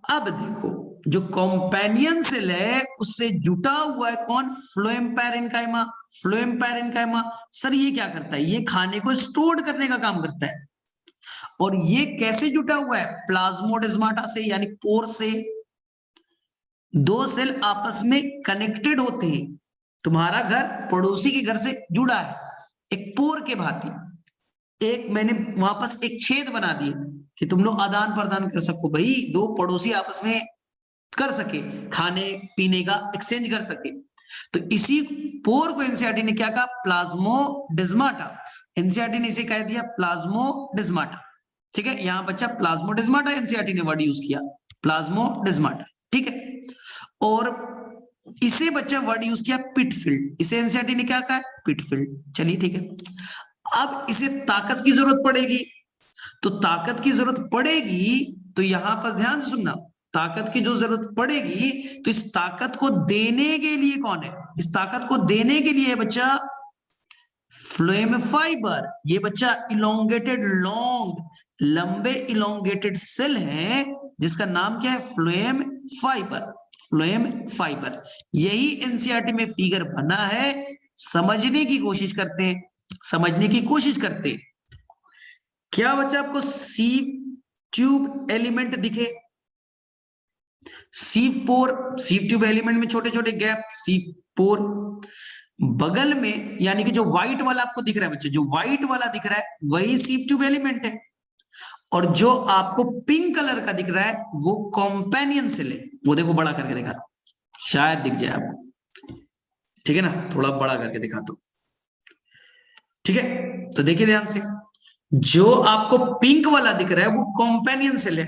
अब देखो, जो कॉम्पेनियन सेल है उससे जुटा हुआ है कौन? Phloem parenchyma. Phloem parenchyma sir ये क्या करता है? ये खाने को स्टोर करने का काम करता है। और ये कैसे जुटा हुआ है? प्लाज्मोडेस्माटा से, यानी पोर से। दो सेल आपस में कनेक्टेड होते हैं। तुम्हारा घर पड़ोसी के घर से जुड़ा है एक पोर के भांति। एक मैंने वापस एक छेद बना दिए कि तुम लोग आदान प्रदान कर सको, भाई दो पड़ोसी आपस में कर सके, खाने पीने का एक्सचेंज कर सके। तो इसी पोर को एनसीईआरटी ने क्या कहा? प्लाज्मोडेस्माटा। एनसीईआरटी ने इसे कह दिया प्लाज्मोडेस्माटा। ठीक है, यहां बच्चा प्लाज्मोडेस्माटा एनसीईआरटी ने वर्ड यूज किया, प्लाज्मोडेस्माटा। ठीक है, और इसे बच्चा वर्ड यूज किया पिटफील्ड। इसे एनसीईआरटी ने क्या कहा? पिटफील्ड। चलिए ठीक है, अब इसे ताकत की जरूरत पड़ेगी। तो ताकत की जरूरत पड़ेगी तो यहां पर ध्यान से सुनना, ताकत की जो जरूरत पड़ेगी तो इस ताकत को देने के लिए कौन है? इस ताकत को देने के लिए बच्चा फ्लोएम फाइबर। ये बच्चा इलोंगेटेड लॉन्ग लंबे इलोंगेटेड सेल है जिसका नाम क्या है? Phloem fibre. Phloem fibre. यही एनसीईआरटी में फिगर बना है, समझने की कोशिश करते हैं, समझने की कोशिश करते हैं। क्या बच्चा आपको सीव ट्यूब एलिमेंट दिखे? सीव पोर, सीव ट्यूब एलिमेंट में छोटे छोटे गैप, सीव पोर। बगल में यानी कि जो व्हाइट वाला आपको दिख रहा है बच्चे, जो व्हाइट वाला दिख रहा है वही सीव ट्यूब एलिमेंट है। और जो आपको पिंक कलर का दिख रहा है वो कॉम्पेनियन सेल है। वो देखो बड़ा करके दिखा रहा हूं, शायद दिख जाए आपको। ठीक है ना, थोड़ा बड़ा करके दिखा दो। ठीक है, तो देखिए ध्यान से, जो आपको पिंक वाला दिख रहा है वो कॉम्पेनियन सेल है,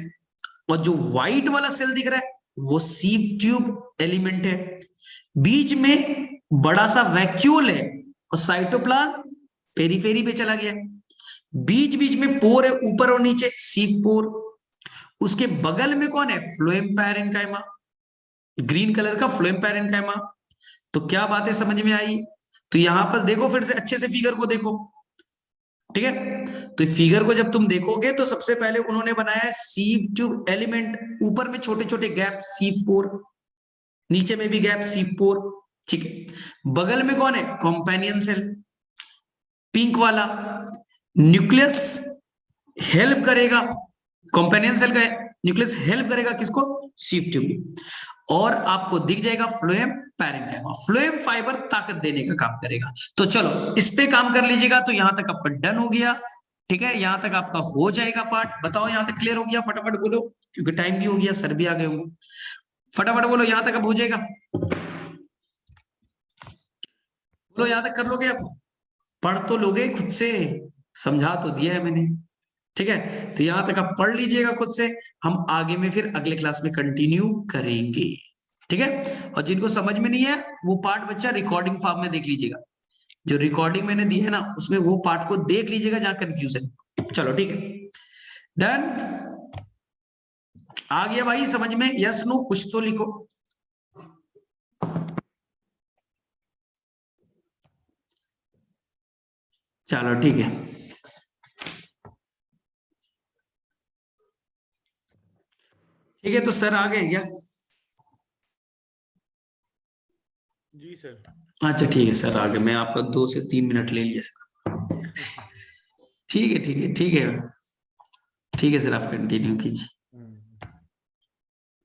और जो व्हाइट वाला सेल दिख रहा है वो सीव ट्यूब एलिमेंट है। बीच में बड़ा सा वैक्यूल है और साइटोप्लाज्म पेरीफेरी पे चला गया। बीच बीच में पोर है, ऊपर और नीचे, सीव पोर। उसके बगल में कौन है? फ्लोएम पैरेन्काइमा, ग्रीन कलर का फ्लोएम पैरेन्काइमा। तो क्या बातें समझ में आई? तो यहां पर देखो, फिर से अच्छे से फिगर को देखो। ठीक है, तो फिगर को जब तुम देखोगे तो सबसे पहले उन्होंने बनाया है सीव ट्यूब एलिमेंट, ऊपर में छोटे छोटे गैप सीव पोर, नीचे में भी गैप सीव पोर। ठीक है, बगल में कौन है? Companion cell. पिंक वाला न्यूक्लियस हेल्प करेगा, कंपेनियन सेल का न्यूक्लियस हेल्प करेगा किसको, शीफ ट्यूब। और आपको दिख जाएगा फ्लोएम पैरेन्काइमा। फ्लोएम फाइबर ताकत देने का काम करेगा। तो चलो इस पे काम कर लीजिएगा। तो यहां तक आपका डन हो गया, ठीक है, यहां तक आपका हो जाएगा पार्ट। बताओ यहां तक क्लियर हो गया, फटाफट बोलो, क्योंकि टाइम भी हो गया, सर भी आ गए होंगे। फटाफट बोलो यहां तक अब हो जाएगा, बोलो यहां तक कर लोगे आप, पढ़ तो लोगे खुद से, समझा तो दिया है मैंने, ठीक है। तो यहां तक आप पढ़ लीजिएगा खुद से, हम आगे में फिर अगले क्लास में कंटिन्यू करेंगे, ठीक है। और जिनको समझ में नहीं है वो पार्ट बच्चा रिकॉर्डिंग फॉर्म में देख लीजिएगा, जो रिकॉर्डिंग मैंने दी है ना उसमें वो पार्ट को देख लीजिएगा जहां कंफ्यूजन। चलो ठीक है, डन, आ गया भाई समझ में, यस नो कुछ तो लिखो। चलो ठीक है, ठीक है, तो सर आ गए क्या? जी सर। अच्छा ठीक है सर, आ गए, मैं आपका 2 से 3 मिनट ले लिया सर। ठीक है ठीक है ठीक है ठीक है सर, आप कंटिन्यू कीजिए।